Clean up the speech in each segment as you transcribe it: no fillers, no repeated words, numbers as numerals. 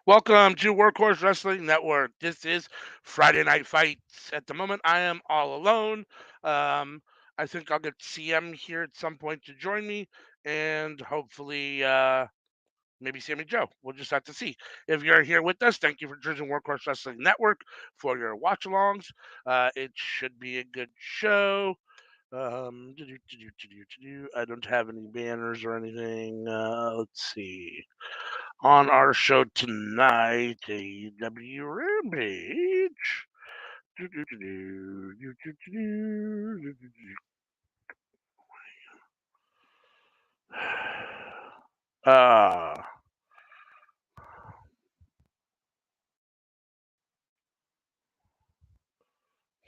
Welcome to Workhorse Wrestling Network. This is Friday Night Fights. At the moment, I am all alone. Um, I think I'll get CM here at some point to join me, and hopefully, maybe Sammy Joe. We'll just have to see. If you're here with us, thank you for choosing Workhorse Wrestling Network for your watch-alongs. It should be a good show. I don't have any banners or anything. Let's see. On our show tonight, AEW Rampage. Ah,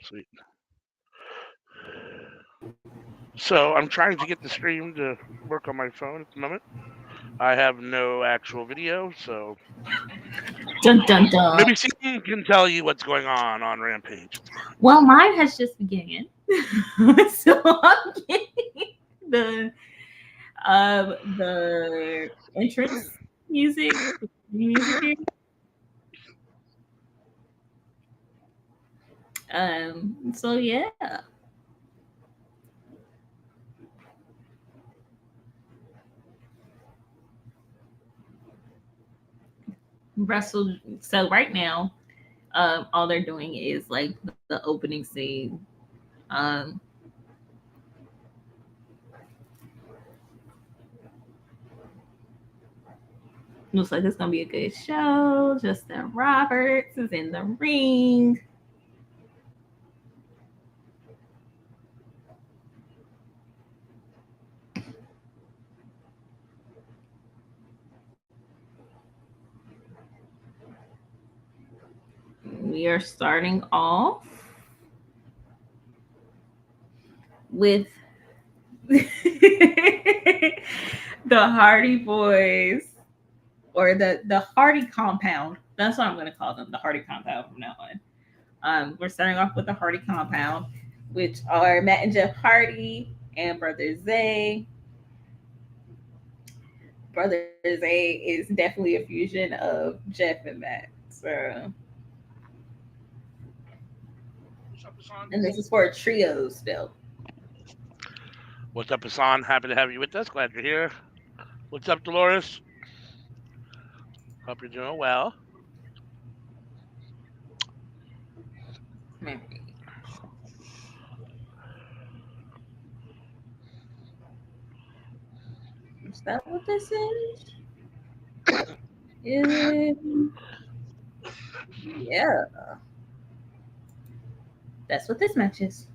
sweet. So I'm trying to get the stream to work on my phone at the moment. I have no actual video, so Dun dun dun. maybe Sam can tell you what's going on Rampage. Well, mine has just begun, so I'm getting the the entrance music. Music. So yeah. Wrestle. So right now, all they're doing is like the opening scene. Um, Looks like it's gonna be a good show. Justin Roberts is in the ring. We are starting off with the Hardy Boys, or the Hardy Compound. That's what I'm going to call them, the Hardy Compound from now on. We're starting off with the Hardy Compound, which are Matt and Jeff Hardy and Brother Zay. Brother Zay is definitely a fusion of Jeff and Matt. So, and this is for a trio still. What's up, Hassan? Happy to have you with us. Glad you're here. What's up, Dolores? Hope you're doing well. Maybe. Is that what this is? Yeah, that's what this match is.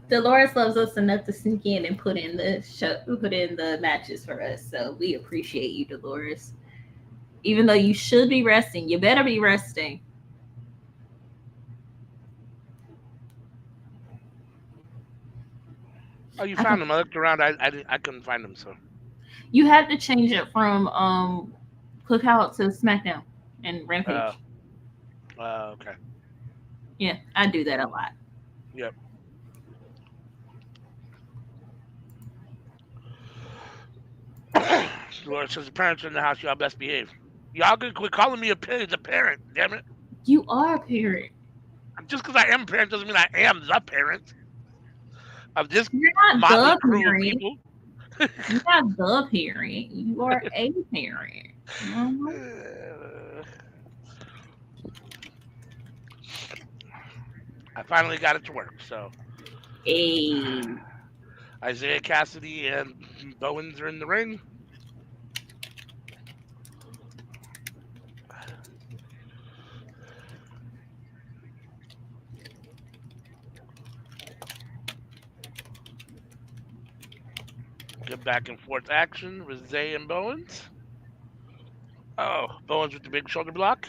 Dolores loves us enough to sneak in and put in the matches for us. So we appreciate you, Dolores. Even though you should be resting, you better be resting. Oh, you I can, found them. I looked around. I couldn't find them. So. you had to change it from Cookout to SmackDown and Uh, Rampage. okay. Yeah, I do that a lot. Yep. Dolores says the parents are in the house. Y'all best behave. Y'all can quit calling me a parent. Damn it. You are a parent. Just because I am a parent doesn't mean I am the parent of this You're not motley the crew of parent. people. You're not the parent. You are a parent. Mhm. I finally got it to work. So A Isaiah Cassidy and Bowens are in the ring. Good back and forth action with Zay and Bowens. Oh, Bowens with the big shoulder block.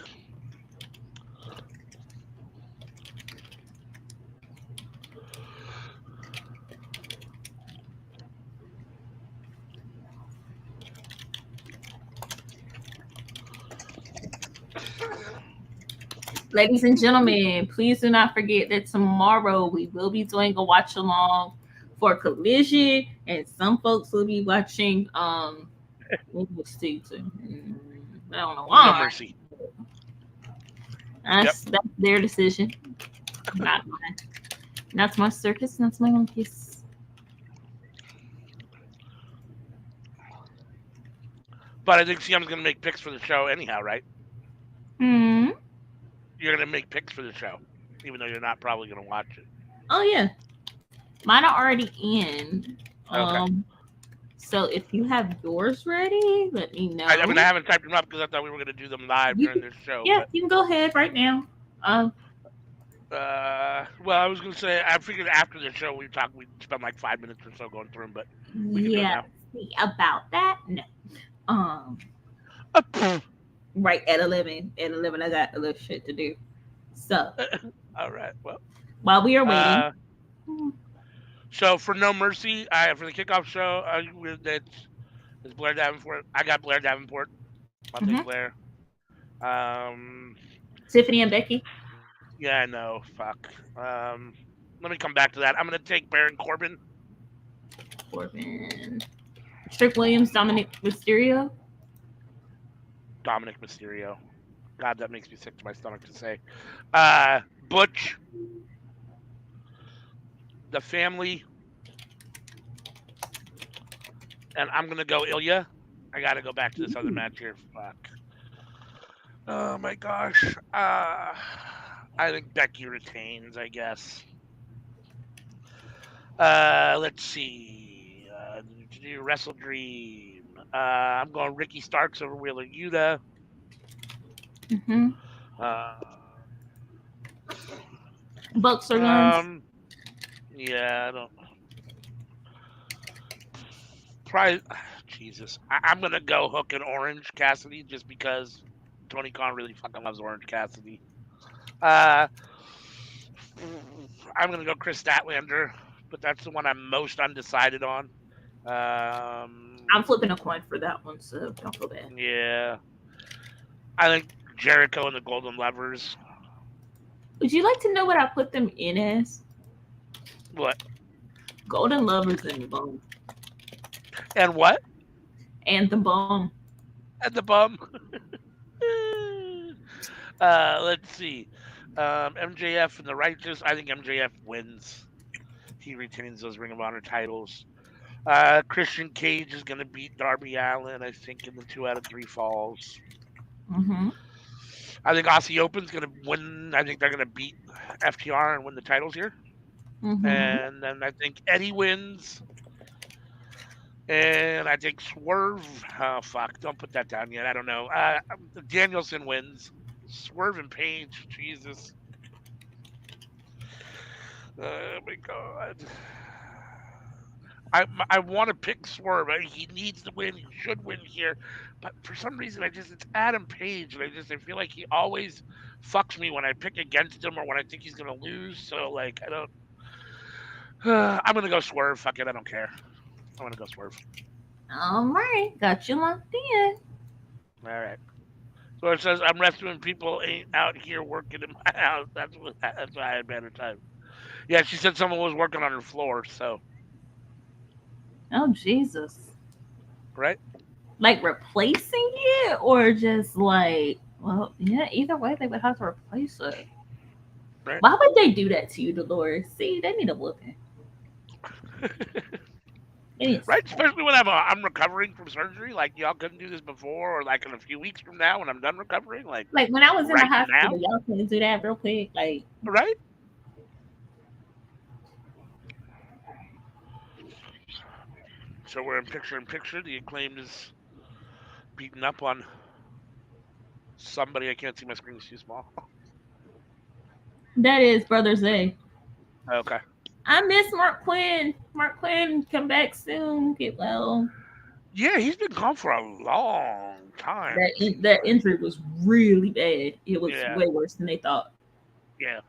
Ladies and gentlemen, please do not forget that tomorrow we will be doing a watch along for Collision, and some folks will be watching I don't know No why. mercy. Yep. That's their decision, not mine. That's my circus. That's my monkeys. But I think CM's gonna make picks for the show anyhow, right? Hmm. You're gonna make picks for the show, even though you're not probably gonna watch it. Oh yeah, mine are already in. Okay. Um. So if you have yours ready, let me I mean, I know. haven't typed them up because I thought we were gonna do them live You during can, this show. yeah, But you can go ahead right now. Um. well, I was gonna say I figured after the show we'd spend like 5 minutes or so going through them, but we can do it Yeah. now. See about that? No. Um. Pfft. Right at 11. At 11, I got a little shit to do. So All right. Well. while we are waiting. Uh. So for No Mercy, for the kickoff show, it's Blair Davenport. I got Blair Davenport. I'll take Mhm. Blair. Um. Tiffany and Becky. Yeah, I know. Fuck. Let me come back to that. I'm gonna take Baron Corbin. Corbin. Trick Williams, Dominic Mysterio. Dominic Mysterio. God, that makes me sick to my stomach to say. Butch, the family, and I'm gonna go Ilya. I gotta go back to this other match here. Fuck. Oh my gosh. I think Becky retains. I guess. Let's see. To do Wrestle Dream. I'm going Ricky Starks over Wheeler Yuta. Mm-hmm. Uh, Bucks or Guns. um, yeah, I don't. Probably, Jesus. I'm gonna go Hook and Orange Cassidy just because Tony Khan really fucking loves Orange Cassidy. Uh, I'm gonna go Chris Statlander, but that's the one I'm most undecided on. I'm Um, flipping a coin for that one, so don't feel bad. yeah, I think Jericho and the Golden Lovers. Would you like to know what I put them in as? What Golden Lovers and the Bum. and what And the Bum. and the bum? Let's see. MJF and the Righteous. I think MJF wins. He retains those Ring of Honor titles. Christian Cage is going to beat Darby Allin, I think, in the 2 out of 3 falls. Mm-hmm. I think Aussie Open's going to win. I think they're going to beat FTR and win the titles here. Mm-hmm. And then I think Eddie wins. And I think Swerve. Oh, fuck. Don't put that down yet. I don't know. Danielson wins. Swerve and Page. Jesus. Oh, my God. I want to pick Swerve. He needs to win. He should win here, but for some reason, it's Adam Page, and I feel like he always fucks me when I pick against him or when I think he's gonna lose. So like I don't. I'm gonna go Swerve. Fuck it, I don't care. I'm gonna go Swerve. All right, got you locked in. All right. So it says I'm rescuing people ain't out here working in my house. That's why I had better time. Yeah, she said someone was working on her floor. So Oh Jesus! right. Like replacing it, or just like, well, yeah. Either way, they would have to replace it. Right. Why would they do that to you, Dolores? See, they need a whooping. It is. Right? Especially when I'm recovering from surgery. Like y'all couldn't do this before, or like in a few weeks from now when I'm done recovering. Like Like when I was in the right now, hospital, y'all couldn't do that real quick. Like, right? So we're in picture in picture. The Acclaimed is beating up on somebody. I can't see, my screen's too small. that is Brother Zay. Okay. I miss Mark Quinn. Mark Quinn, come back soon. Get well. Yeah, he's been gone for a long time. That It seems that like. injury was really bad. It was Yeah, way worse than they thought. yeah.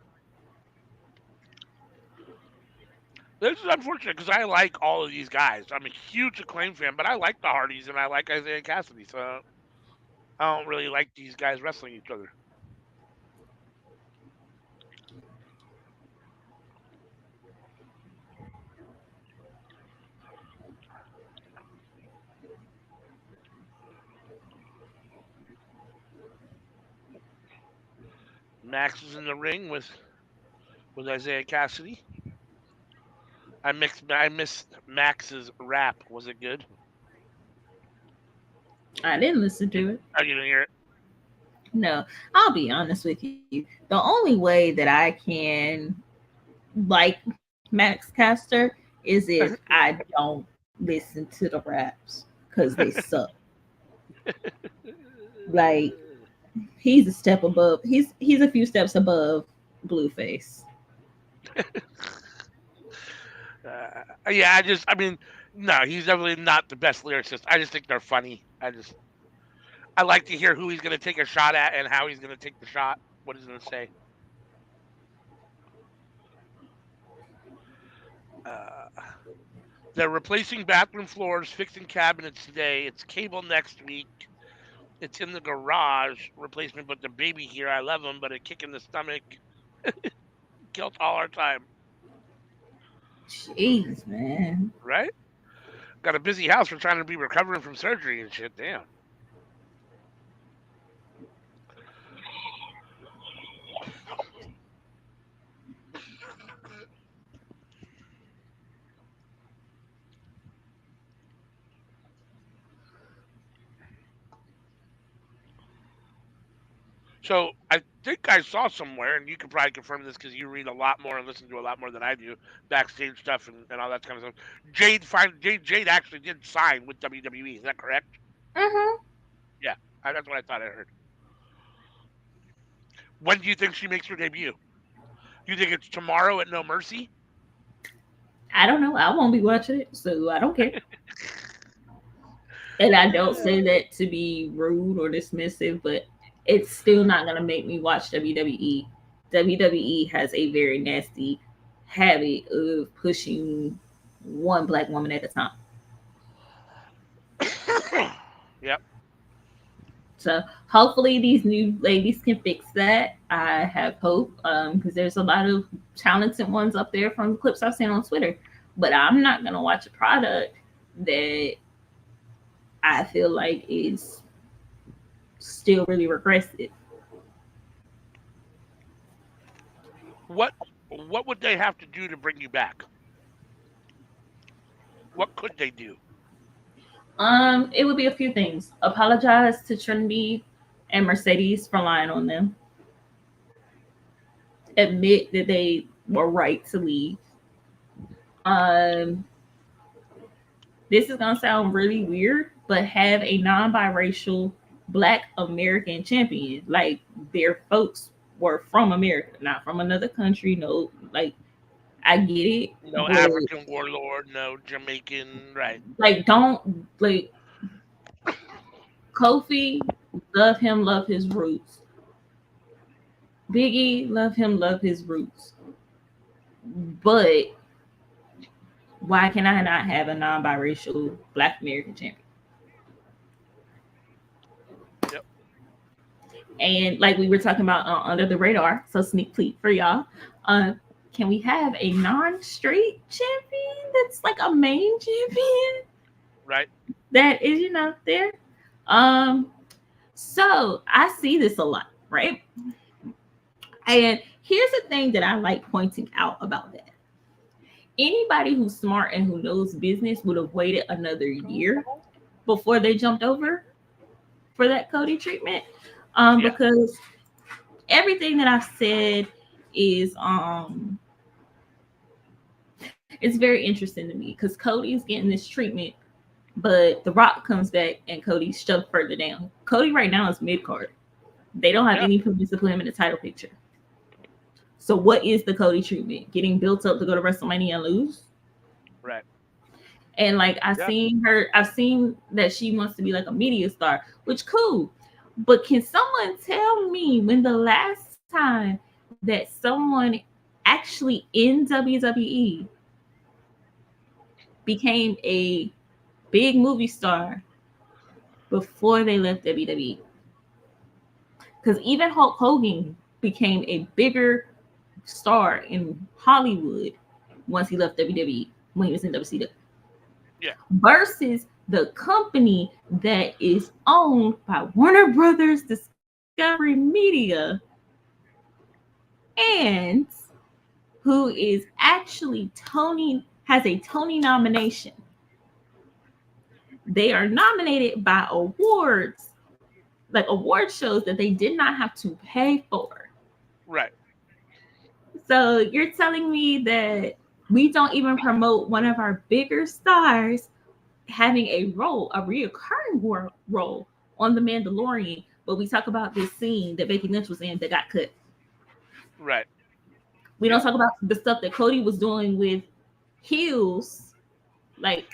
This is unfortunate because I like all of these guys. I'm a huge Acclaim fan, but I like the Hardys and I like Isaiah Cassidy. So I don't really like these guys wrestling each other. Max is in the ring with Isaiah Cassidy. I missed Max's rap. Was it good? I didn't listen You, to it. oh, you didn't hear it? No, I'll be honest with you. The only way that I can like Max Caster is if I don't listen to the raps because they suck. Like he's a step above. He's a few steps above Blueface. Yeah, I mean, no, he's definitely not the best lyricist. I just think they're funny. I like to hear who he's going to take a shot at and how he's going to take the shot. What he's going to say. Uh, they're replacing bathroom floors, fixing cabinets today. It's cable next week. It's in the garage replacement, but the baby here, I love him, but a kick in the stomach killed all our time. Jeez, man. Right? Got a busy house for trying to be recovering from surgery and shit. Damn. So I think I saw somewhere, and you could probably confirm this because you read a lot more and listen to a lot more than I do, backstage stuff and all that kind of stuff. Jade actually did sign with WWE. Is that correct? Uh-huh. Yeah, that's what I thought I heard. When do you think she makes her debut? Do you think it's tomorrow at No Mercy? I don't know. I won't be watching it, so I don't care. And I don't say that to be rude or dismissive, but it's still not gonna make me watch WWE. WWE has a very nasty habit of pushing one black woman at a time. Yep. So hopefully these new ladies can fix that. I have hope because there's a lot of talented ones up there from the clips I've seen on Twitter. But I'm not gonna watch a product that I feel like is still really regressive. What would they have to do to bring you back? What could they do? It would be a few things. Apologize to Trinity and Mercedes for lying on them. Admit that they were right to leave. Um, this is gonna sound really weird, but have a non-biracial Black American champion. Like their folks were from America, not from another country. No, like I get it, No but African warlord, no Jamaican, right? like don't like Kofi. Love his roots. Biggie, love his roots. But why can I not have a non-biracial Black American champion? Yep. And like we were talking about under the radar, so sneak peek for y'all. Can we have a non-straight champion that's like a main champion? Right. That is, there. So I see this a lot, right? And here's the thing that I like pointing out about that. Anybody who's smart and who knows business would have waited another year before they jumped over for that Cody treatment. Because everything that I've said is it's very interesting to me because Cody's getting this treatment, but The Rock comes back and Cody's shoved further down. Cody right now is mid card. They don't have any plans to put him in the title picture. So what is the Cody treatment? Getting built up to go to WrestleMania and lose? Right. And like I've seen that she wants to be like a media star, which cool. But can someone tell me when the last time that someone actually in WWE became a big movie star before they left WWE? Because even Hulk Hogan became a bigger star in Hollywood once he left WWE when he was in WCW. Yeah. Versus the company that is owned by Warner Brothers Discovery Media and who is actually Tony has a Tony nomination. They are nominated by awards, like award shows that they did not have to pay for. Right. So you're telling me that we don't even promote one of our bigger stars having a role, a reoccurring role on The Mandalorian, but we talk about this scene that Becky Lynch was in that got cut. Right. We don't Yep. talk about the stuff that Cody was doing with Hughes, like,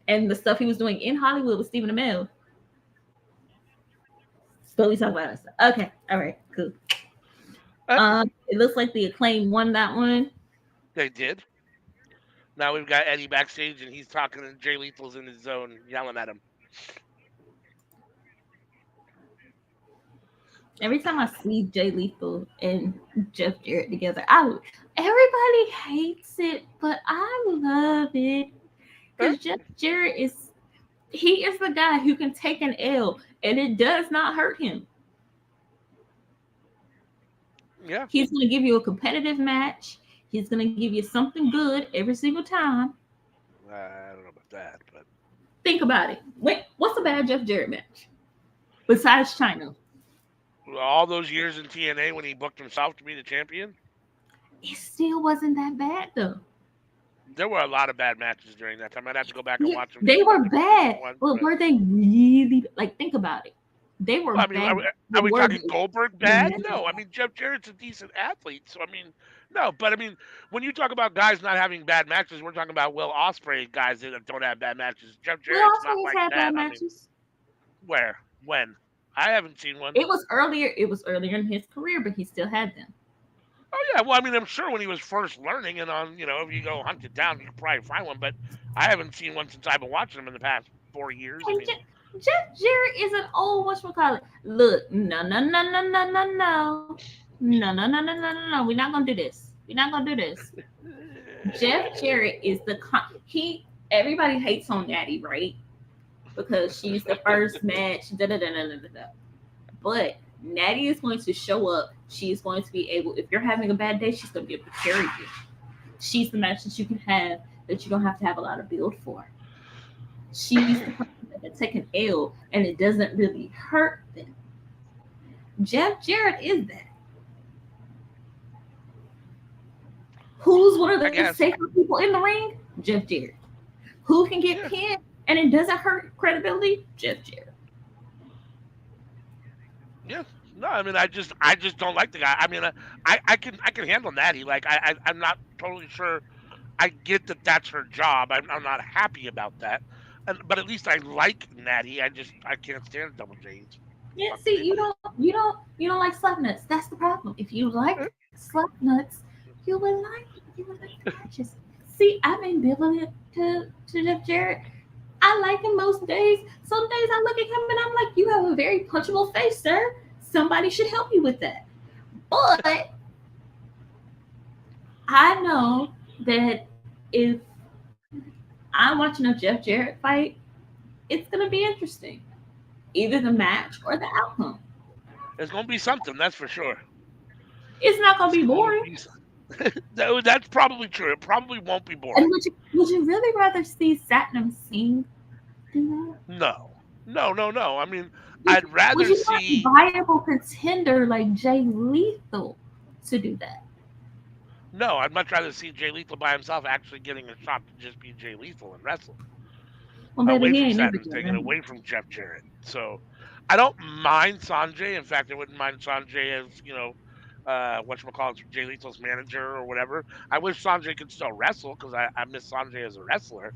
and the stuff he was doing in Hollywood with Stephen Amell. But we talk about that stuff. Okay, all right, cool. Uh, It looks like the Acclaim won that one. they did. Now we've got Eddie backstage, and he's talking, and Jay Lethal's in his zone, yelling at him. Every time I see Jay Lethal and Jeff Jarrett together, everybody hates it, but I love it Uh, because Jeff Jarrett is the guy who can take an L and it does not hurt him. yeah. He's going to give you a competitive match. He's going to give you something good every single time. I don't know about that, but Think about it. What's a bad Jeff Jarrett match besides China? all those years in TNA when he booked himself to be the champion, It still wasn't that bad though. there were a lot of bad matches during that time. I'd have to go back and Yeah, watch them they from were different bad, ones. but were they really like? Think about it. They were Well, I mean, bad. are we Were talking they? Goldberg bad? No. I mean, Jeff Jarrett's a decent athlete, so I mean, no. But I mean, when you talk about guys not having bad matches, we're talking about Will Ospreay guys that don't have bad matches. Jeff We Jarrett's also not has like had that. bad I mean, matches. where, when? I haven't seen one. It was earlier. It was earlier in his career, but he still had them. Oh yeah, well, I mean, I'm sure when he was first learning, and on, if you go hunt it down, you can probably find one. But I haven't seen one since I've been watching him in the past 4 years. I And mean, Jeff Jarrett is an old whatchamacallit. Look, no, no, no, no, no, no, no. No, no, no, no, no, no, no. We're not gonna do this. We're not gonna do this. Jeff Jarrett is everybody hates on Natty, right? Because she's the first match. Da, da, da, da, da, da, da. But Natty is going to show up. She's going to be able, if you're having a bad day, she's going to be able to carry you. She's the match that you can have that you don't have to have a lot of build for. She's the person that can take an L and it doesn't really hurt them. Jeff Jarrett is that. Who's one of I the guess. safer people in the ring? Jeff Jarrett. Who can get Yeah, pinned and it doesn't hurt credibility? Jeff Jarrett. yeah. No, I mean, I just don't like the guy. I mean, I can handle Natty. Like, I'm not totally sure. I get that that's her job. I'm not happy about that. But at least I like Natty. I can't stand Double J's. Yeah, Fuck see, anybody. you don't like slap nuts. That's the problem. If you like slap nuts, you would like the matches. See, I'm ambivalent to Jeff Jarrett. I like him most days. Some days I look at him and I'm like, you have a very punchable face, sir. Somebody should help you with that. But I know that if I'm watching a Jeff Jarrett fight, it's gonna be interesting. Either the match or the outcome. It's gonna be something, that's for sure. It's not gonna It's be gonna boring. be. That's probably true. It probably won't be And boring. would you really rather see Satnam Singh do that? No, no, no, no. I mean, I'd Would rather you want a see. viable contender like Jay Lethal to do that? No, I'd much rather see Jay Lethal by himself actually getting a shot to just be Jay Lethal and wrestle Well, baby, away he from ain't never Satnam doing Singh and that. away from Jeff Jarrett. So I don't mind Sanjay. In fact, I wouldn't mind Sanjay as whatchamacallit, Jay Lethal's manager or whatever. I wish Sanjay could still wrestle because I miss Sanjay as a wrestler.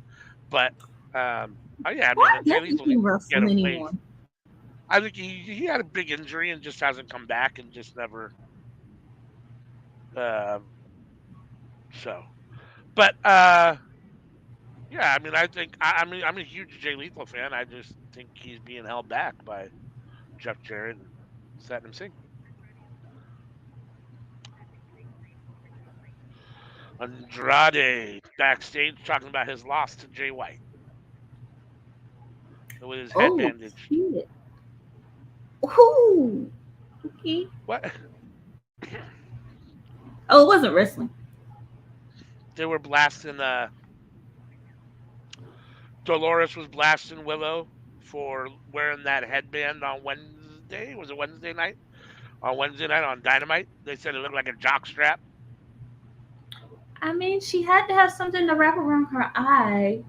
But yeah, I mean, Why Jay doesn't Lethal he needs to get wrestle away. anymore? I think he had a big injury and just hasn't come back and just never. Um, so, but yeah, I mean, I mean, I'm a huge Jay Lethal fan. I just think he's being held back by Jeff Jarrett and Satnam Singh. Andrade backstage talking about his loss to Jay White with his head Oh, bandaged. shit. Ooh. Okay. What? Oh, it wasn't wrestling. They were blasting. Dolores was blasting Willow for wearing that headband on Wednesday. Was it Wednesday night? On Wednesday night on Dynamite, they said it looked like a jock strap. I mean, she had to have something to wrap around her eye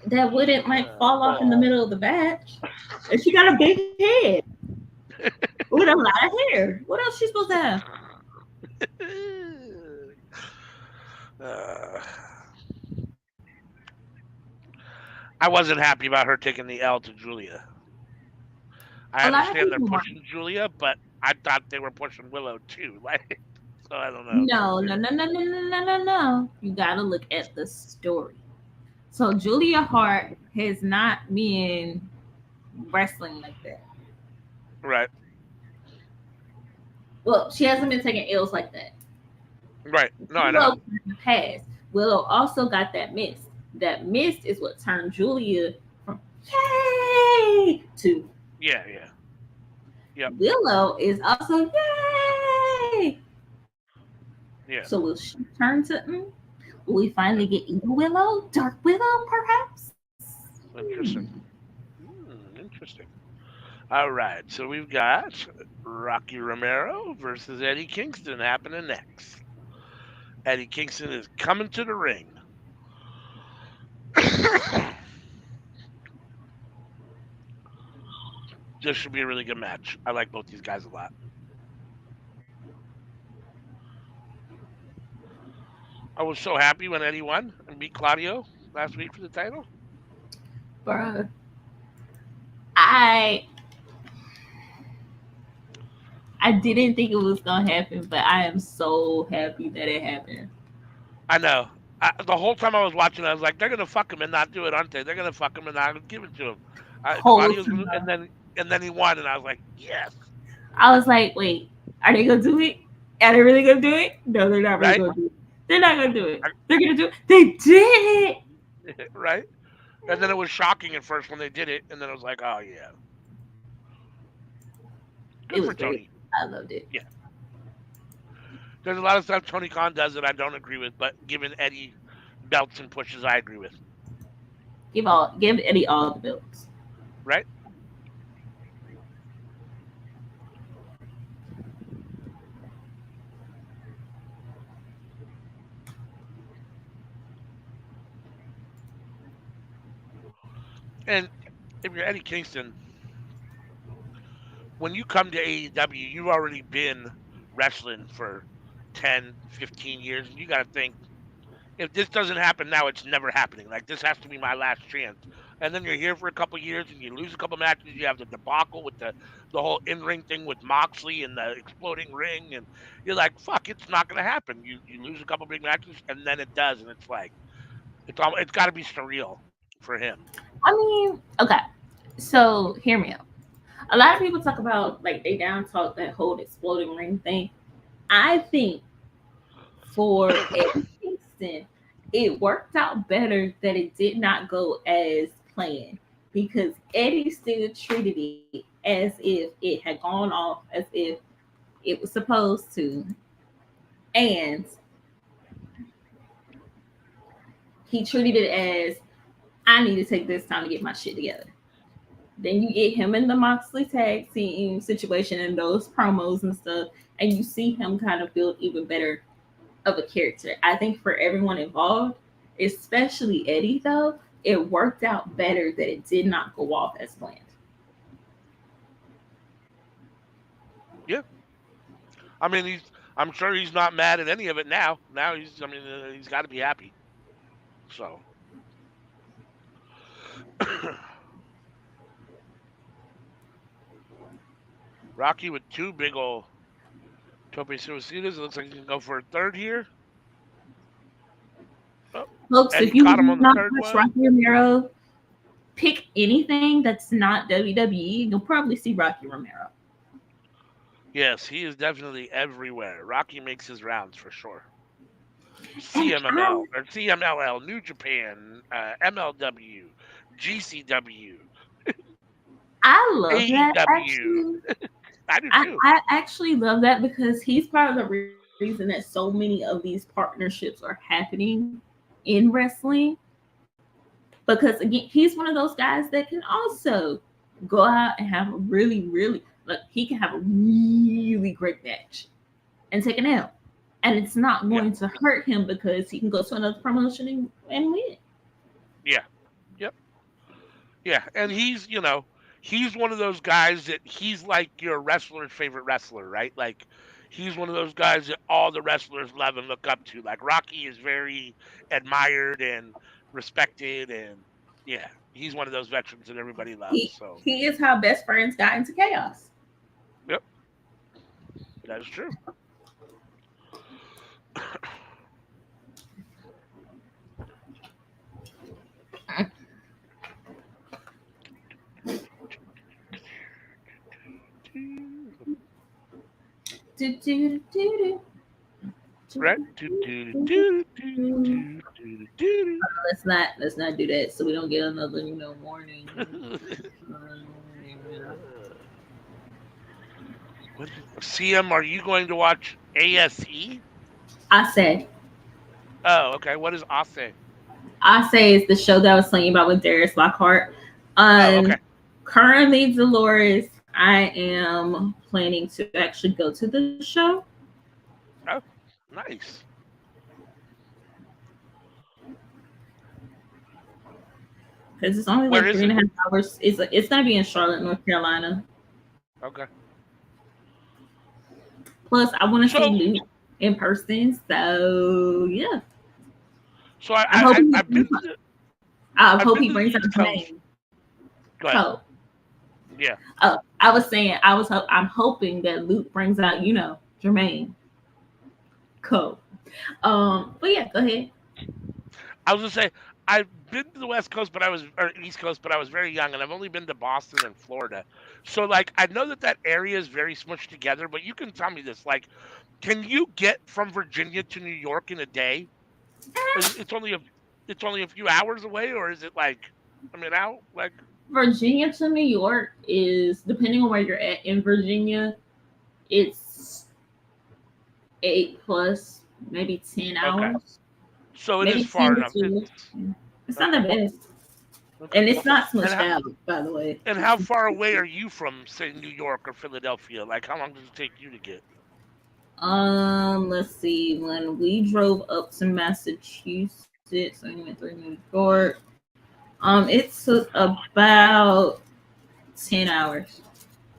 that wouldn't like fall off in the middle of the match. And she got a big head with a lot of hair. What else she supposed to have? uh, I wasn't happy about her taking the L to Julia. I A lot of understand they're people want. pushing Julia, but I thought they were pushing Willow too. Like, so I don't know. No, no, no, no, no, no, no, no, no. You gotta look at the story. So Julia Hart has not been wrestling like that. Right, Well, she hasn't been taking L's like that. right. No, I know. Willow has. Willow also got that mist. That mist is what turned Julia from yay to Yeah, yeah, yep, Willow is also yay. yeah. So will she turn to will we finally get Evil Willow? Dark Willow, perhaps? Interesting. Interesting. All right, so we've got Rocky Romero versus Eddie Kingston happening next. Eddie Kingston is coming to the ring. This should be a really good match. I like both these guys a lot. I was so happy when Eddie won and beat Claudio last week for the title. Bruh. I I didn't think it was gonna happen, but I am so happy that it happened. I know. The whole time I was watching, I was like, "They're gonna fuck him and not do it, aren't they? They're gonna fuck him and not give it to him." Whole Claudio's time. gonna, and then he won, and I was like, "Yes!" I was like, wait, are they gonna do it? Are they really gonna do it? No, they're not really Right? gonna do it. They're not gonna do it. They're gonna do it. They did it. Right? And then it was shocking at first when they did it, and then it was like, "Oh yeah, It good was for great. Tony." I loved it. Yeah. There's a lot of stuff Tony Khan does that I don't agree with, but giving Eddie belts and pushes, I agree with. Give Eddie all the belts. Right? And if you're Eddie Kingston, when you come to AEW, you've already been wrestling for 10, 15 years, and you got to think, if this doesn't happen now, it's never happening. Like, this has to be my last chance. And then you're here for a couple years, and you lose a couple matches. You have the debacle with the whole in ring thing with Moxley and the exploding ring, and you're like, fuck, it's not gonna happen. You lose a couple big matches, and then it does, and it's like it's got to be surreal for him. I mean, okay. So hear me out. A lot of people talk about like they down talk that whole exploding ring thing. I think for Eddie Kingston, it worked out better that it did not go as planned because Eddie still treated it as if it had gone off as if it was supposed to, and he treated it as I need to take this time to get my shit together. Then you get him in the Moxley tag team situation and those promos and stuff, and you see him kind of build even better of a character. I think for everyone involved, especially Eddie, though, it worked out better that it did not go off as planned. Yeah, I mean, I'm sure he's not mad at any of it now. Now he's got to be happy. So, Rocky with two big old Tope Suicidas. It looks like he can go for a third here. Oh, Folks, if Eddie you caught have him on the not third watched one. Rocky Romero, pick anything that's not WWE, you'll probably see Rocky Romero. Yes, he is definitely everywhere. Rocky makes his rounds for sure. And CMML or CMLL, New Japan, MLW, GCW, I love that AEW. actually. I do I, too. I actually love that because he's part of the reason that so many of these partnerships are happening in wrestling. Because again, he's one of those guys that can also go out and have a he can have a really great match and take an L. And it's not Yeah, going to hurt him because he can go to another promotion and win. yeah, yep, yeah. And he's one of those guys that he's like your wrestler's favorite wrestler, right? Like he's one of those guys that all the wrestlers love and look up to. Like Rocky is very admired and respected, and yeah, he's one of those veterans that everybody loves. So, He is how best friends got into chaos. yep, that is true. Do, do, do, Right? let's not do that so we don't get another warning. CM, are you going to watch ASE? I said Oh, okay. What is ASE? I say is the show that I was telling you about with Darius Lockhart. Oh, okay. Currently, Dolores, I am planning to actually go to the show Oh, nice. because it's only Where like is three and it? a half hours. It's gonna be in Charlotte, North Carolina. Okay. Plus, I want to see So, Luke in person. So yeah, so I, I'm I hoping. I've been to I I've hope been he to the brings out East Coast. Jermaine. Go ahead. Cole. Yeah. Oh, I was saying I'm hoping that Luke brings out Jermaine. Cole. But yeah, go ahead. I was gonna say I've been to the West Coast, or East Coast, but I was very young, and I've only been to Boston and Florida. So like I know that area is very smushed together. But you can tell me this: like, can you get from Virginia to New York in a day? It's only a few hours away, or is it like, I mean, how like Virginia to New York is depending on where you're at in Virginia, it's 8 plus, maybe 10 okay? hours, So it is maybe far 10 to enough. 2. It's not the Okay, best, okay. and it's not And smushed how, out, by the way. and how far away are you from, say, New York or Philadelphia? Like, how long does it take you to get? Let's see. When we drove up to Massachusetts, so we went through New York. It took about 10 hours.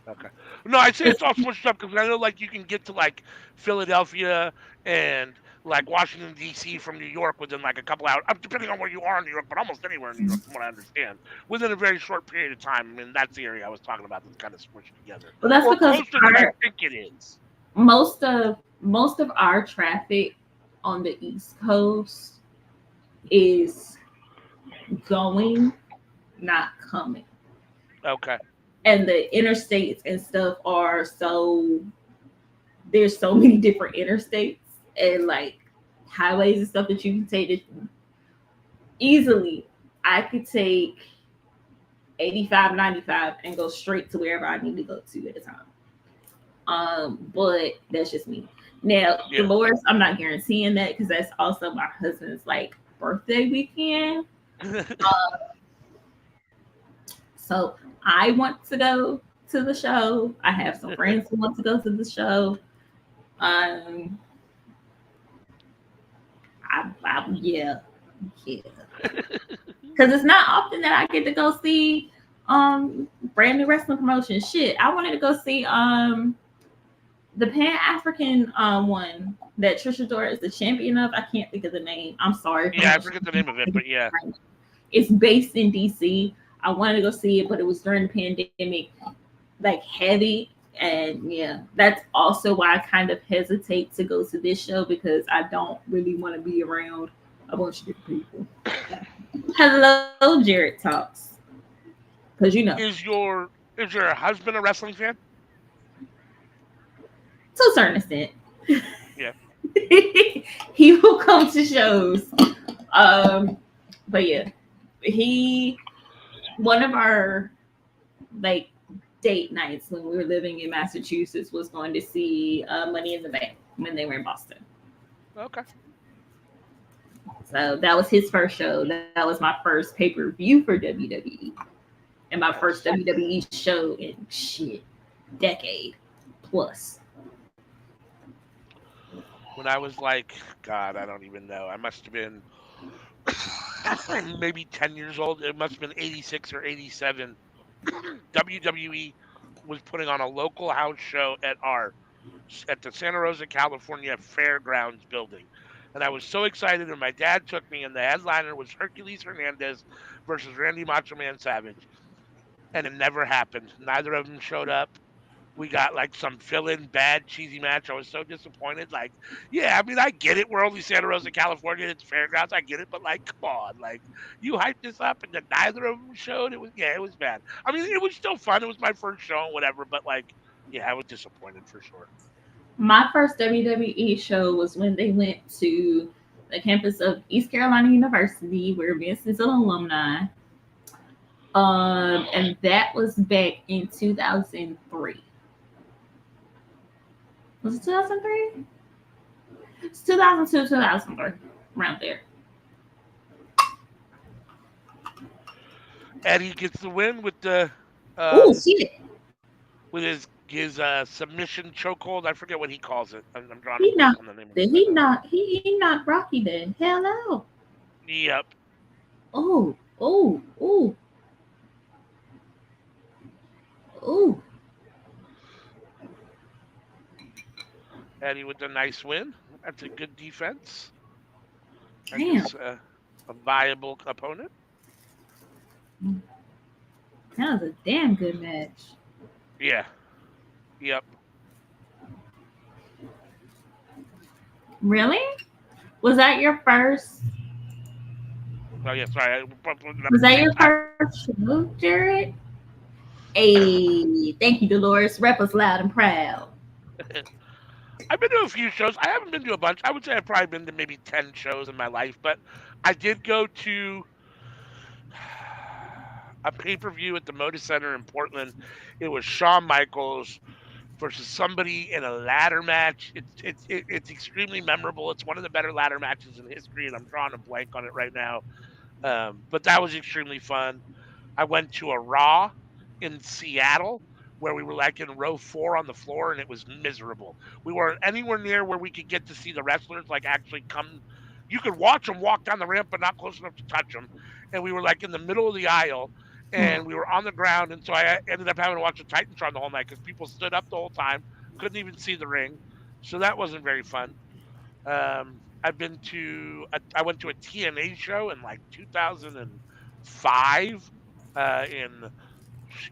Okay. No, I say it's all smushed up because I know, like, you can get to like Philadelphia and like Washington D.C. from New York within like a couple hours, depending on where you are in New York, but almost anywhere in New York, from what I understand, within a very short period of time. I mean, that's the area I was talking about that's kind of smushed together, Well, that's or because closer than I think it is. most of our traffic on the East Coast is going, not coming. Okay. And the interstates and stuff are there's so many different interstates and like highways and stuff that you can take it easily. I could take 85, 95 and go straight to wherever I need to go to at a time. But that's just me. Now, Yeah. Dolores, I'm not guaranteeing that because that's also my husband's like birthday weekend. So I want to go to the show. I have some friends who want to go to the show. Um, yeah, because it's not often that I get to go see brand new wrestling promotion. Shit, I wanted to go see the Pan African one that Trisha Dora is the champion of. I can't think of the name. I'm sorry. Yeah, I forget the name of it, but yeah. It's based in DC. I wanted to go see it, but it was during the pandemic, like heavy. And yeah, that's also why I kind of hesitate to go to this show because I don't really want to be around a bunch of different people. Hello, Jared Talks. Because Is your husband a wrestling fan? to a certain extent, Yeah. he will come to shows. But yeah, he one of our like date nights when we were living in Massachusetts was going to see Money in the Bank when they were in Boston. Okay. So that was his first show. That was my first pay per view for WWE, and my first Nice. WWE show in shit decade plus. When I was like, God, I don't even know. I must have been maybe 10 years old. It must have been 86 or 87. WWE was putting on a local house show at the Santa Rosa, California Fairgrounds building. And I was so excited, and my dad took me, and the headliner was Hercules Hernandez versus Randy Macho Man Savage. And it never happened. Neither of them showed up. We got like some fill-in bad cheesy match. I was so disappointed. Like, yeah, I mean, I get it. We're only Santa Rosa, California. It's fairgrounds. I get it, but like, come on, like, you hyped this up, and then neither of them showed. It was bad. I mean, it was still fun. It was my first show and whatever, but like, yeah, I was disappointed for sure. My first WWE show was when they went to the campus of East Carolina University, where Vince is an alumni. And that was back in 2003. Was it 2003? It's 2002, 2003, around there. Eddie gets the win with the Oh um shit! with his submission chokehold. I forget what he calls it. I'm drawing a He blank knocked. on the name of the He segment. knocked. He knocked Rocky the hell out. Yep. Oh, oh, oh, oh! Eddie with a nice win. That's a good defense Damn, against a viable opponent. that was a damn good match. Yeah. Yep. Really? Was that your first? Oh yeah, sorry. Was that your first show, Jared? Hey, thank you, Dolores. Rep us loud and proud. I've been to a few shows. I haven't been to a bunch. I would say I've probably been to maybe 10 shows in my life, but I did go to a pay-per-view at the Moda Center in Portland. It was Shawn Michaels versus somebody in a ladder match. It's extremely memorable. It's one of the better ladder matches in history, and I'm drawing a blank on it right now. But that was extremely fun. I went to a Raw in Seattle where we were like in row 4 on the floor, and it was miserable. We weren't anywhere near where we could get to see the wrestlers like actually come. You could watch them walk down the ramp, but not close enough to touch them. And we were like in the middle of the aisle, and we were on the ground. And so I ended up having to watch a Titantron the whole night because people stood up the whole time, couldn't even see the ring. So that wasn't very fun. I went to a TNA show in like 2005 in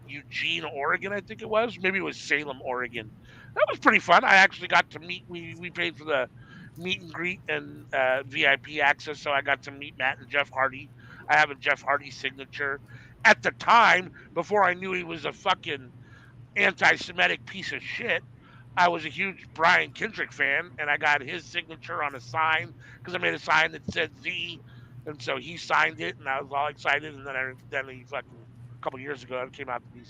Eugene, Oregon, I think it was. Maybe it was Salem, Oregon. That was pretty fun. I actually got to meet. We paid for the meet and greet and VIP access, so I got to meet Matt and Jeff Hardy. I have a Jeff Hardy signature. At the time, before I knew he was a fucking anti-Semitic piece of shit, I was a huge Brian Kendrick fan, and I got his signature on a sign because I made a sign that said Z, and so he signed it, and I was all excited. And then he fucking a couple years ago it came out to be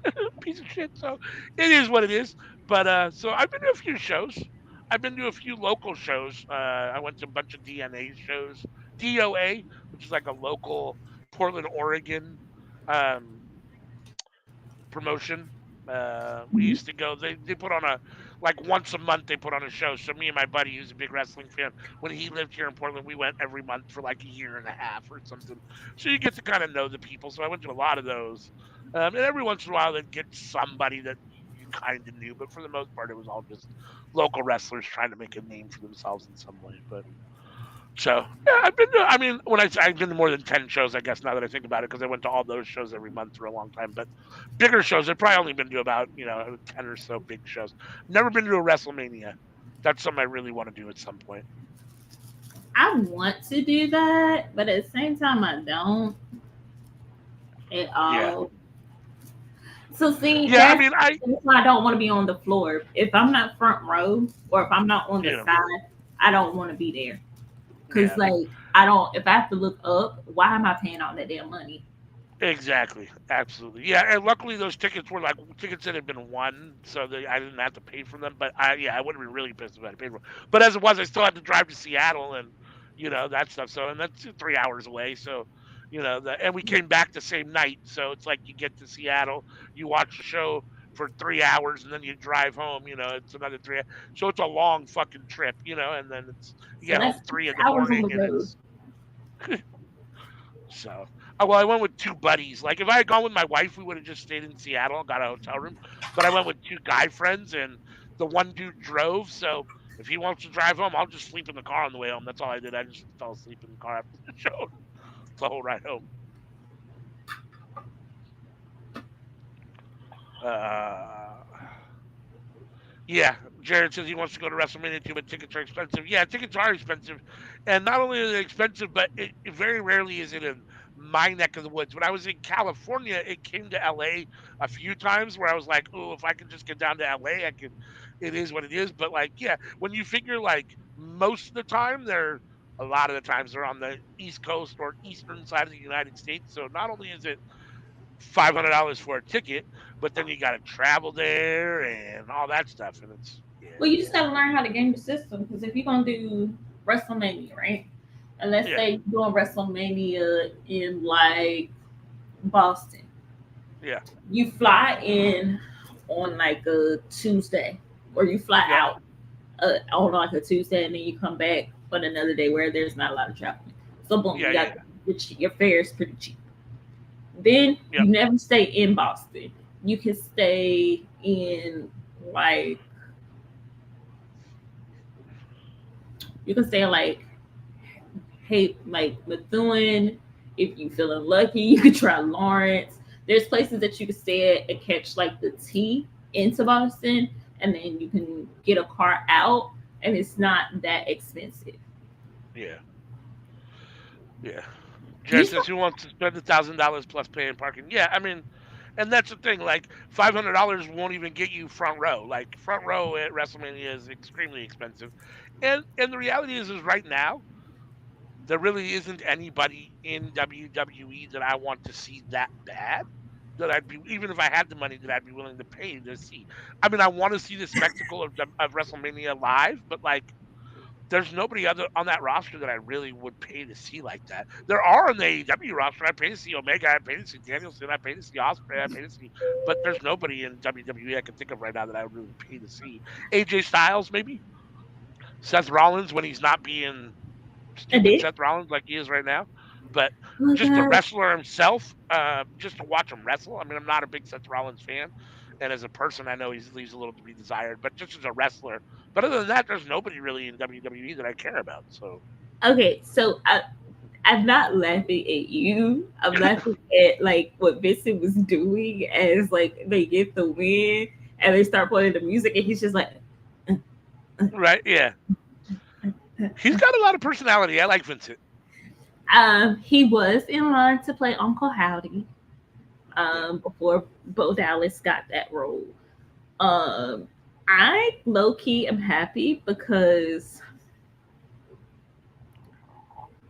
a piece of shit. So it is what it is. But so I've been to a few shows. I've been to a few local shows. I went to a bunch of DNA shows, DOA, which is like a local Portland, Oregon um, promotion. We used to go. They put on a like once a month. They put on a show. So me and my buddy, who's a big wrestling fan, when he lived here in Portland, we went every month for like a year and a half or something. So you get to kind of know the people. So I went to a lot of those, and every once in a while they'd get somebody that you kind of knew, but for the most part, it was all just local wrestlers trying to make a name for themselves in some way. But so yeah, I've been to. I mean, I've been to more than 10 shows, I guess. Now that I think about it, because I went to all those shows every month for a long time. But bigger shows, I've probably only been to about 10 or so big shows. Never been to a WrestleMania. That's something I really want to do at some point. I want to do that, but at the same time, I don't at Yeah, all. So see, yeah. I that's mean, why I don't want to be on the floor. If I'm not front row or if I'm not on the yeah, side, I don't want to be there. Cause yeah, like I don't. If I have to look up, why am I paying all that damn money? Exactly. Absolutely. Yeah, and luckily those tickets were like tickets that had been won, so I didn't have to pay for them. But I would have been really pissed if I had paid for them. But as it was, I still had to drive to Seattle and that stuff. So and that's 3 hours away. So and we came back the same night. So it's like you get to Seattle, you watch the show for 3 hours, and then you drive home. It's another 3. So it's a long fucking trip. And then you So get that's home 3 in the 6 hours on the morning, and road. it's so, well, I went with two buddies. Like, if I had gone with my wife, we would have just stayed in Seattle and got a hotel room. But I went with two guy friends, and the one dude drove. So, if he wants to drive home, I'll just sleep in the car on the way home. That's all I did. I just fell asleep in the car after the show the whole ride home. Uh, Yeah, Jared says he wants to go to WrestleMania too, but tickets are expensive. Yeah, tickets are expensive, and not only are they expensive, but it very rarely is it in my neck of the woods. When I was in California, it came to LA a few times where I was like, "Oh, if I could just get down to LA, I could." It is what it is, but like, yeah, when you figure like most of the time a lot of the times they're on the East Coast or Eastern side of the United States. So not only is it $500 for a ticket, but then you got to travel there and all that stuff, and it's yeah, Well, you just gotta learn how to game the system. Because if you're gonna do WrestleMania, right? And let's yeah, say you're doing WrestleMania in like Boston, yeah, you fly in on like a Tuesday, or you fly yep, out on like a Tuesday, and then you come back on another day where there's not a lot of traveling. So boom, yeah, you yeah, got your fare is pretty cheap. Then yep, you never stay in Boston. You can stay in like you can stay in like Methuen. If you feeling lucky, you could try Lawrence. There's places that you can stay at and catch like the T into Boston, and then you can get a car out, and it's not that expensive. yeah, yeah. You Jared just says who wants to spend $1,000 plus paying parking? Yeah, I mean, and that's the thing. Like $500 won't even get you front row. Like front row at WrestleMania is extremely expensive, and the reality is right now there really isn't anybody in WWE that I want to see that bad. That I'd be even if I had the money that I'd be willing to pay to see. I mean, I want to see the spectacle of WrestleMania live, but like there's nobody other on that roster that I really would pay to see like that. There are on the AEW roster. I pay to see Omega. I pay to see Danielson. I pay to see Osprey. I pay to see, but there's nobody in WWE I can think of right now that I would really pay to see. AJ Styles, maybe Seth Rollins when he's not being I stupid did. Seth Rollins like he is right now. But Oh just the god. wrestler himself, just to watch him wrestle. I mean, I'm not a big Seth Rollins fan, and as a person, I know he leaves a little to be desired. But just as a wrestler, but other than that, there's nobody really in WWE that I care about. So Okay, so I'm not laughing at you. I'm laughing at like what Vincent was doing as like they get the win and they start playing the music and he's just like right, yeah, he's got a lot of personality. I like Vincent. he was in line to play Uncle Howdy Yeah, before Bo Dallas got that role. Um I low key am happy because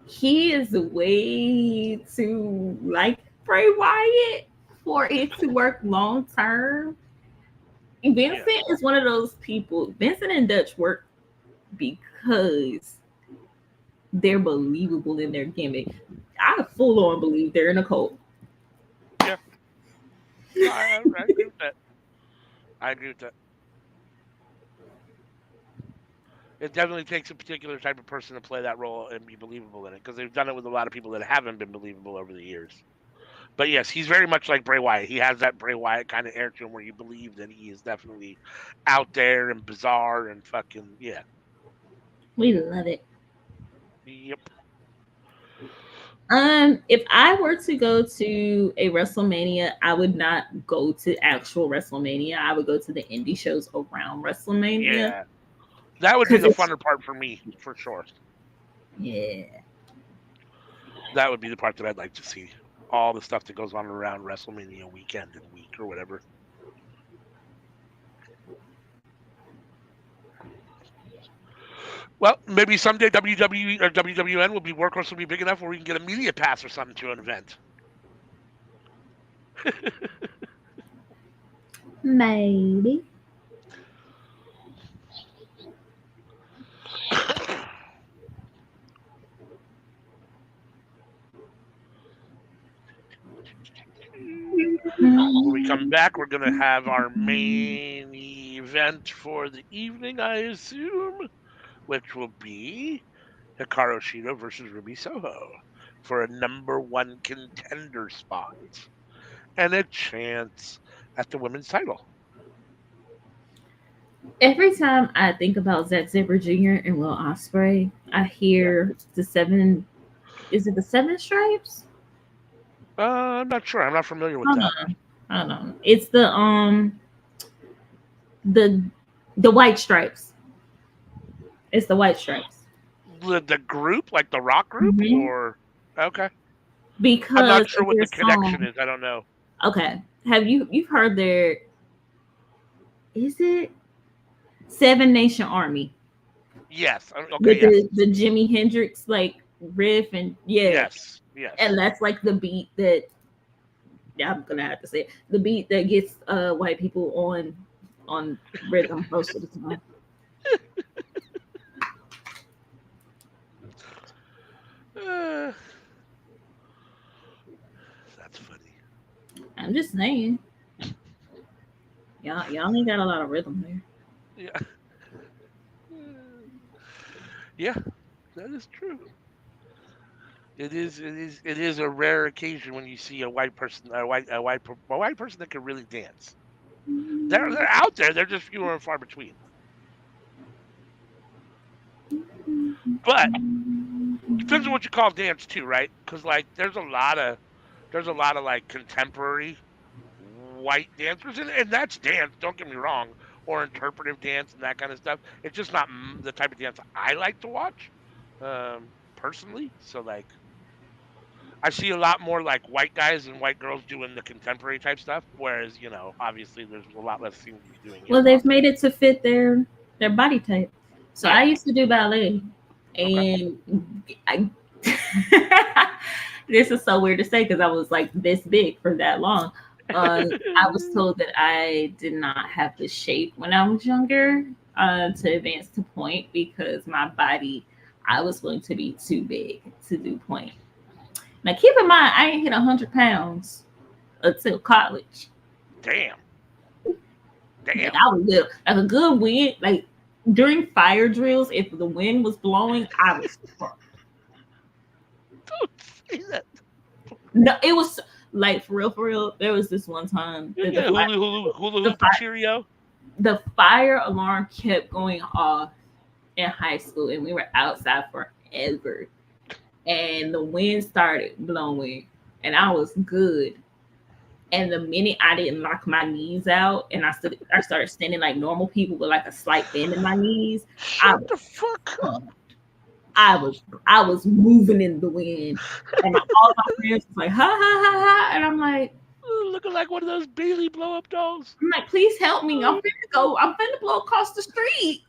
he is way too like Bray Wyatt for it to work long term. yeah, Vincent is one of those people. Vincent and Dutch work because they're believable in their gimmick. I full on believe they're in a cult. yeah. No, I agree with that. I agree with that. It definitely takes a particular type of person to play that role and be believable in it because they've done it with a lot of people that haven't been believable over the years. But yes, he's very much like Bray Wyatt. He has that Bray Wyatt kind of air to him where you believe that he is definitely out there and bizarre and fucking yeah. We love it. Yep. If I were to go to a WrestleMania, I would not go to actual WrestleMania. I would go to the indie shows around WrestleMania Yeah. That would be because the it's funner part for me, for sure. yeah. That would be the part that I'd like to see. All the stuff that goes on around WrestleMania weekend and week or whatever. Well, maybe someday WWE or WWN will be Workhorse will be big enough where we can get a media pass or something to an event. Maybe. When we come back, we're going to have our main event for the evening, I assume, which will be Hikaru Shida versus Ruby Soho for a number one contender spot and a chance at the women's title. Every time I think about Zack Sabre Jr. and Will Ospreay, I Yeah. hear the seven. Is it the seven stripes? I'm not sure. I'm not familiar with Hold that. on, hold on. It's the the white stripes. It's the white stripes. The group, like the rock group, Hmm. or okay. I'm Because not sure of what their the connection song. is. I don't know. Okay, have you've heard their? Is it Seven Nation Army Yes. Okay. with Yes. the Jimi Hendrix like riff and yeah, Yes. and Yes. that's like the beat that yeah, I'm gonna have to say it, the beat that gets white people on rhythm most of the time. Uh, that's funny. I'm just saying, y'all ain't got a lot of rhythm there. Yeah. Uh, yeah. That is true. It is. It is. It is a rare occasion when you see a white person, a white person that can really dance. They're out there. They're just fewer and far between. But depends on what you call dance too, right? Because like there's a lot of like contemporary white dancers, and that's dance. Don't get me wrong, or interpretive dance and that kind of stuff. It's just not the type of dance I like to watch, personally. So like, I see a lot more like white guys and white girls doing the contemporary type stuff, whereas obviously there's a lot less seem to be doing hip Well, hop. they've made it to fit their body type. So I Yeah. used to do ballet, Okay. and I. This is so weird to say because I was like this big for that long. I was told that I did not have the shape when I was younger to advance to point because my body, I was going to be too big to do point. Now, keep in mind, I ain't hit 100 pounds until college. Damn. Like Damn. I was little, like a good wind, like during fire drills, if the wind was blowing, I was fucked. Don't say that. No, it was like for real, for real. There was this one time You that get hula the hoop and fire, Cheerio. the fire alarm kept going off in high school, and we were outside forever. And the wind started blowing, and I was good. And the minute I didn't lock my knees out, and I started standing like normal people with like a slight bend in my knees, I Shut was the fuck up. pumped. I was moving in the wind, and all my friends was like ha ha ha ha, and Looking like one of those Bailey blow up dolls. I'm like, please help me, I'm finna blow across the street,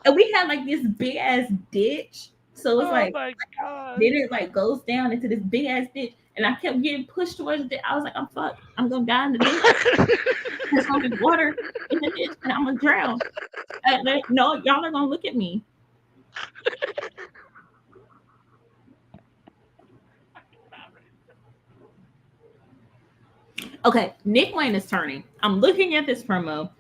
and we had like this big ass ditch, so it's Oh like my god. then it like goes down into this big ass ditch, and I kept getting pushed towards the ditch. I was like, I'm fucked, I'm gonna die in the ditch. There's gonna be water in the ditch, and I'm gonna drown. No, y'all are gonna look at me. Okay, Nick Wayne is turning. I'm looking at this promo.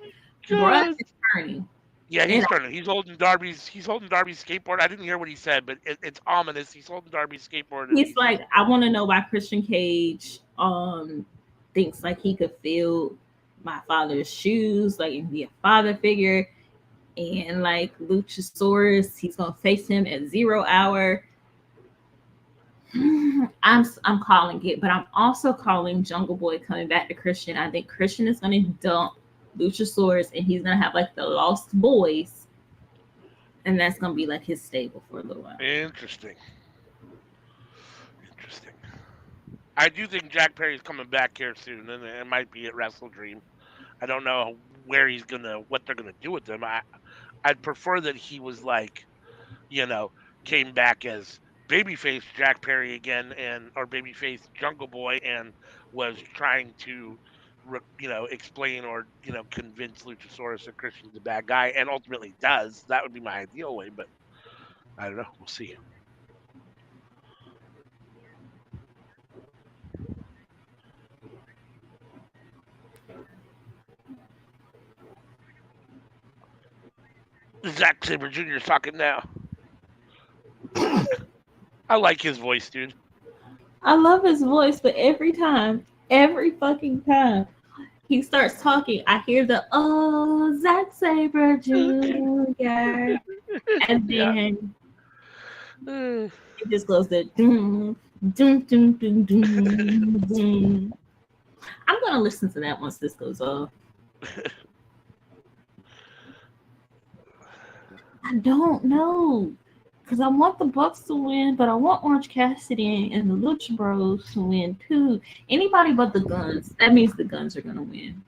Bruh God. is turning. Yeah, And he's turning. He's holding Darby's skateboard. I didn't hear what he said, but it's ominous. He's holding Darby's skateboard and he's he's like, I want to know why Christian Cage thinks like he could fill my father's shoes, like and be a father figure. And like Luchasaurus, he's gonna face him at 0 hour. I'm calling it, but I'm also calling Jungle Boy coming back to Christian. I think Christian is gonna dump Luchasaurus, and he's gonna have like the Lost Boys, and that's gonna be like his stable for a little while. interesting. Interesting. I do think Jack Perry's coming back here soon, and it might be at Wrestle Dream. I don't know what they're gonna do with him. I'd prefer that he was like, you know, came back as babyface Jack Perry again, and or babyface Jungle Boy, and was trying to, explain or convince Luchasaurus that Christian's a bad guy, and ultimately does. That would be my ideal way, but I don't know. We'll see. Zack Sabre Jr. is talking now. I like his voice, dude. I love his voice, but every fucking time he starts talking, I hear the Zack Sabre Jr. And Yeah. then it just goes to doom, doom, doom, doom, doom, doom. I'm gonna listen to that once this goes off. I don't know. Because I want the Bucks to win, but I want Orange Cassidy and the Lucha Bros to win too. Anybody but the Guns. That means the Guns are gonna win.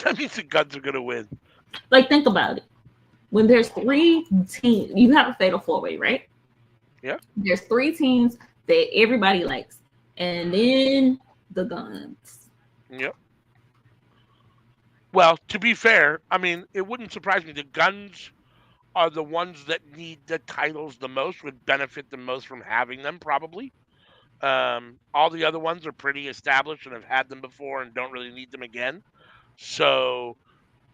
That means the Guns are gonna win. Like, think about it. When there's 3 teams, you have a fatal 4-way, right? Yeah. There's 3 teams that everybody likes, and then the Guns. Yep. Well, to be fair, I mean, it wouldn't surprise me. The Guns are the ones that need the titles the most, would benefit the most from having them, probably. All the other ones are pretty established and have had them before and don't really need them again. So,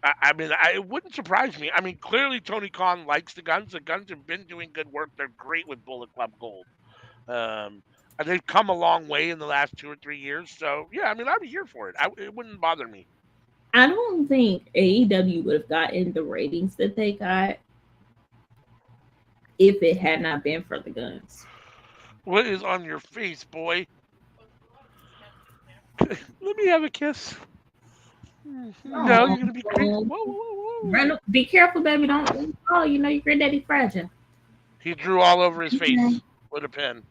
it wouldn't surprise me. I mean, clearly Tony Khan likes the Guns. The Guns have been doing good work. They're great with Bullet Club Gold. And they've come a long way in the last 2 or 3 years. So, yeah, I mean, I'd be here for it. It wouldn't bother me. I don't think AEW would have gotten the ratings that they got if it had not been for the Guns. What is on your face, boy? Let me have a kiss. No, you're gonna be creepy. Whoa, whoa, whoa. Be careful, baby. Don't. Oh, you know your granddaddy fragile. He drew all over his face with a pen.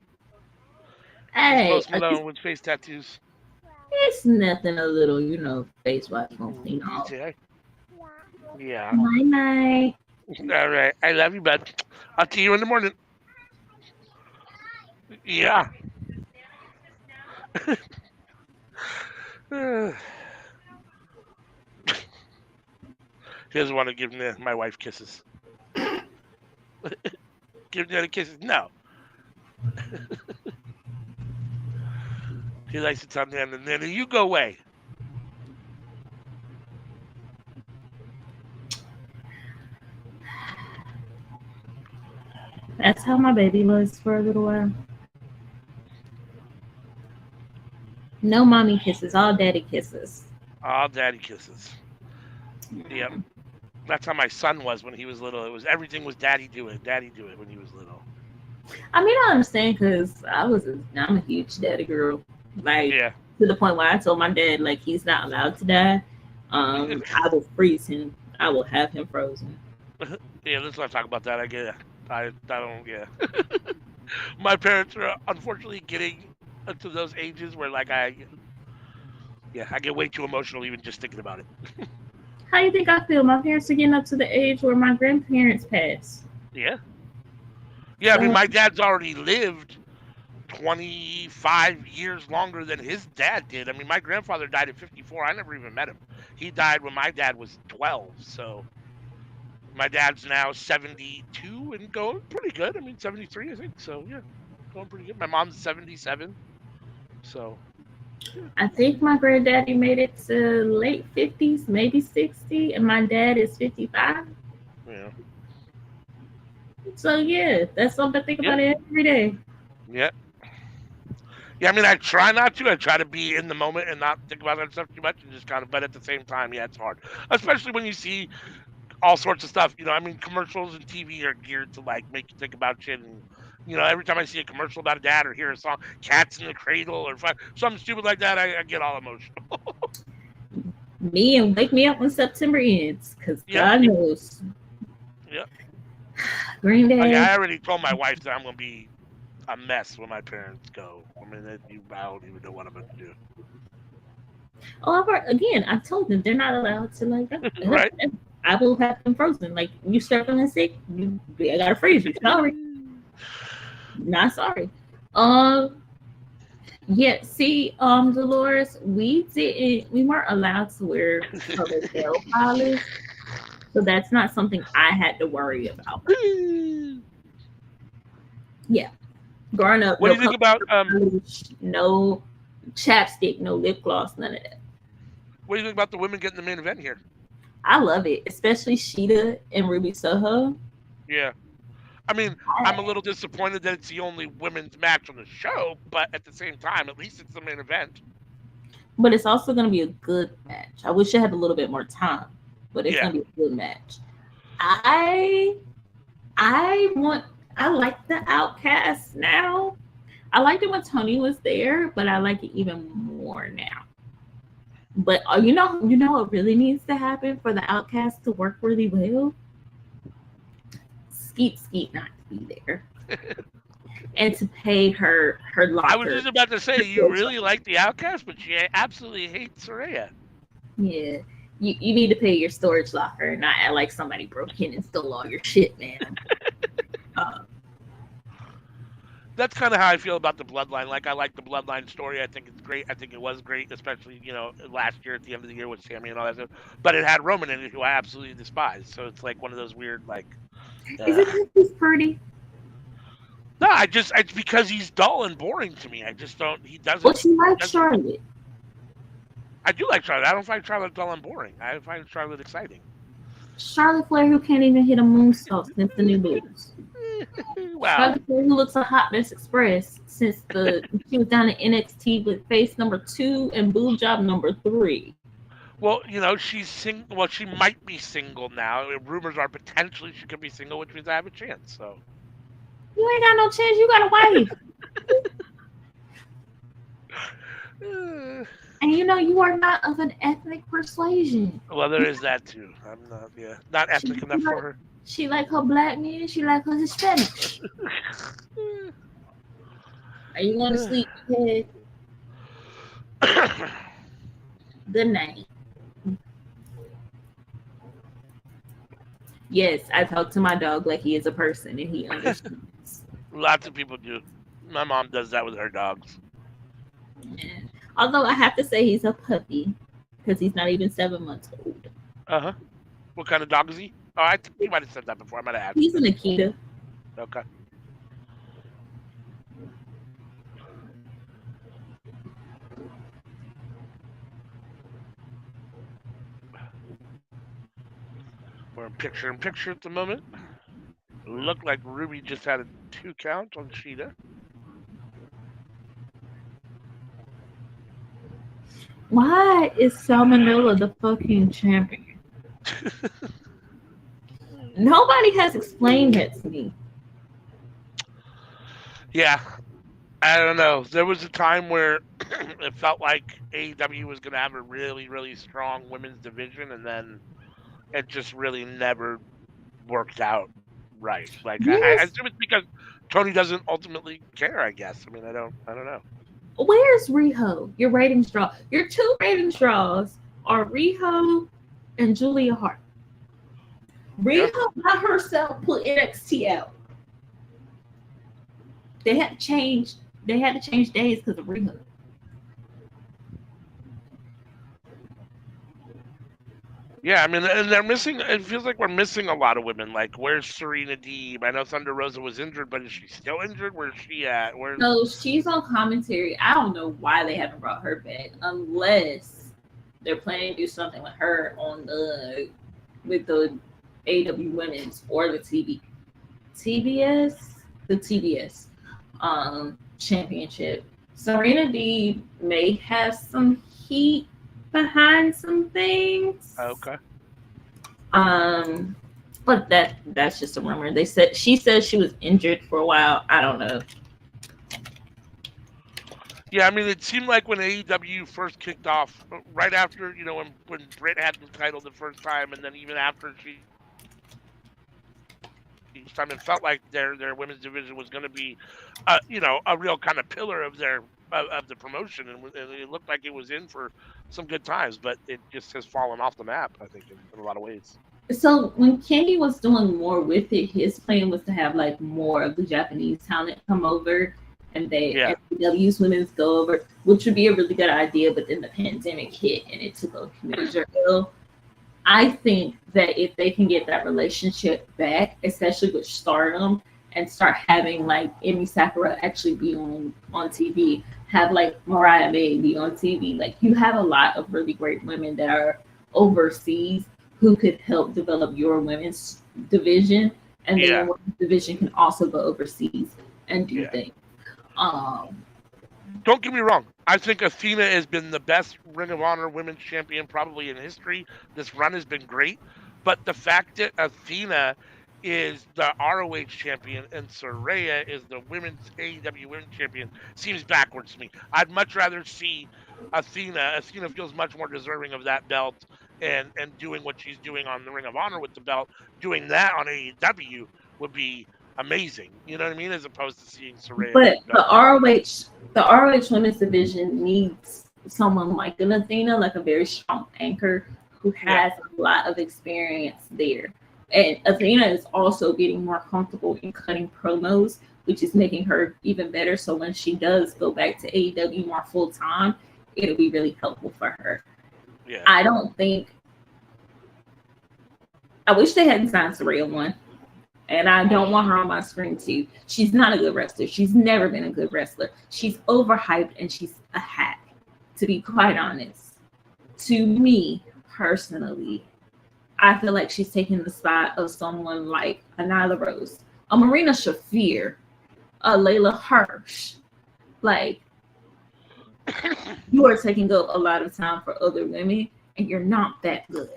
Hey, Post Malone with face tattoos. It's nothing a little, face wash won't clean off. Yeah. Night night. All right. I love you, bud. I'll see you in the morning. Yeah. He doesn't want to give my wife kisses. Give the other kisses? No. He likes to tell me, and then you go away. That's how my baby was for a little while. No mommy kisses, all daddy kisses. All daddy kisses. Yep. That's how my son was when he was little. Everything was daddy do it when he was little. I mean, I understand because I'm a huge daddy girl. Like, yeah. To the point where I told my dad, like, he's not allowed to die. I will freeze him. I will have him frozen. Yeah, let's not talk about that. I get it. I don't, yeah. My parents are unfortunately getting to those ages where, like, I get way too emotional even just thinking about it. How do you think I feel? My parents are getting up to the age where my grandparents passed. Yeah. Yeah, I mean, my dad's already lived 25 years longer than his dad did. I mean, my grandfather died at 54. I never even met him. He died when my dad was 12, so my dad's now 72 and going pretty good. I mean, 73, I think. So, yeah, going pretty good. My mom's 77, so. Yeah. I think my granddaddy made it to late 50s, maybe 60, and my dad is 55. Yeah. So, yeah, that's something to think about every day. Yeah. Yeah, I mean, I try not to. I try to be in the moment and not think about that stuff too much and just kind of, but at the same time, yeah, it's hard. Especially when you see all sorts of stuff. I mean, commercials and TV are geared to, like, make you think about shit. And, every time I see a commercial about a dad or hear a song, Cats in the Cradle or something stupid like that, I get all emotional. Me and wake me up when September ends, because God knows. Yep. Green Day. Like, I already told my wife that I'm going to be a mess when my parents go. I mean, I don't even know what I'm going to do. Oh, I told them they're not allowed to, like, right. I will have them frozen. Like, you struggling sick, I gotta freeze you. Sorry. Not sorry. Yeah, see, Dolores, we weren't allowed to wear colored nail polish, so that's not something I had to worry about. Yeah, growing up, What do no you think colored about nail polish, no chapstick, no lip gloss, none of that. what do you think about the women getting the main event here? I love it, especially Sheeta and Ruby Soho. Yeah. I mean, I'm a I- little disappointed that it's the only women's match on the show, but at the same time, at least it's the main event. But it's also going to be a good match. I wish I had a little bit more time, but it's Yeah. going to be a good match. I I want I like the Outcast now. I liked it when Tony was there, but I like it even more now. But you know what really needs to happen for the Outcast to work really well? Skeet Skeet not to be there, and to pay her I was locker. just about to say you really like the Outcast, but you absolutely hate Soraya. Yeah, you need to pay your storage locker and not act like somebody broke in and stole all your shit, man. Uh, That's kind of how I feel about the Bloodline. Like I like the Bloodline story. I think it's great. I think it was great, especially last year at the end of the year with Sammy and all that stuff. But it had Roman in it, who I absolutely despise. So it's like one of those weird like. is it Ugh. just he's pretty? No, it's because he's dull and boring to me. I just don't. He doesn't. But you He like doesn't. Charlotte. I do like Charlotte. I don't find Charlotte dull and boring. I find Charlotte exciting. Charlotte Flair who can't even hit a moonsault since the new moves. Wow. Charlotte Flair who looks a hot mess express since the she was down in NXT with face number 2 and boob job number 3. Well, she's single. Well, she might be single now. Rumors are potentially she could be single, which means I have a chance. So. You ain't got no chance. You got a wife, and you know you are not of an ethnic persuasion. Well, there is that too. I'm not, yeah, not She, ethnic enough for her. she like her black men. She like her Hispanic. Are you going to sleep? Kid? Good night. Yes, I talk to my dog like he is a person and he understands. Lots of people do. My mom does that with her dogs. And although I have to say he's a puppy because he's not even 7 months old. Uh huh. What kind of dog is he? Oh, I think you might have said that before. I might have asked. He's an Akita. Okay. We're in picture at the moment. Looked like Ruby just had a 2 count on Sheeta. Why is Salmonella the fucking champion? Nobody has explained that to me. Yeah, I don't know. There was a time where it felt like AEW was going to have a really, really strong women's division, and then it just really never worked out right. Like I Where's assume it's because Tony doesn't ultimately care. I guess. I mean, I don't know. where's Riho? Your ratings draw. Your 2 ratings draws are Riho and Julia Hart. Yeah. Riho by herself put NXT out. They had to change. They had to change days because of Riho. Yeah, I mean, and they're missing. It feels like we're missing a lot of women. Like, where's Serena Deeb? I know Thunder Rosa was injured, but is she still injured? Where's she at? Where's So she's on commentary. I don't know why they haven't brought her back, unless they're planning to do something with her on with the AW Women's or the TBS championship. Serena Deeb may have some heat behind some things. okay? But that's just a rumor. She said she was injured for a while. I don't know. Yeah, I mean, it seemed like when AEW first kicked off, right after when Britt had the title the first time, and then even after each time, it felt like their women's division was going to be, a real kind of pillar of of the promotion, and it looked like it was in for some good times, but it just has fallen off the map. I think in a lot of ways. So when Kenny was doing more with it, his plan was to have like more of the Japanese talent come over and they Yeah. FW's women's go over, which would be a really good idea. But then the pandemic hit and it took a major L. I think that if they can get that relationship back, especially with Stardom, and start having like Emi Sakura actually be on TV, have like Mariah May be on TV, like you have a lot of really great women that are overseas who could help develop your women's division, and then your Yeah. women's division can also go overseas and do Yeah. things. Um, Don't get me wrong. I think Athena has been the best Ring of Honor women's champion probably in history. This run has been great. But the fact that Athena is the ROH champion and Saraya is the women's AEW women's champion seems backwards to me. I'd much rather see Athena. Athena feels much more deserving of that belt and doing what she's doing on the Ring of Honor with the belt. Doing that on AEW would be amazing. You know what I mean? As opposed to seeing Saraya do but the belt. The ROH women's division needs someone like an Athena, like a very strong anchor who Yeah. has a lot of experience there. And Athena is also getting more comfortable in cutting promos, which is making her even better. So when she does go back to AEW more full time, it'll be really helpful for her. Yeah. I don't think. I wish they hadn't signed Saraya one. And I don't want her on my screen too. She's not a good wrestler. She's never been a good wrestler. She's overhyped and she's a hack, to be quite honest. To me, personally, I feel like she's taking the spot of someone like a Nyla Rose, a Marina Shafir, a Layla Hirsch. Like, you are taking up a lot of time for other women and you're not that good.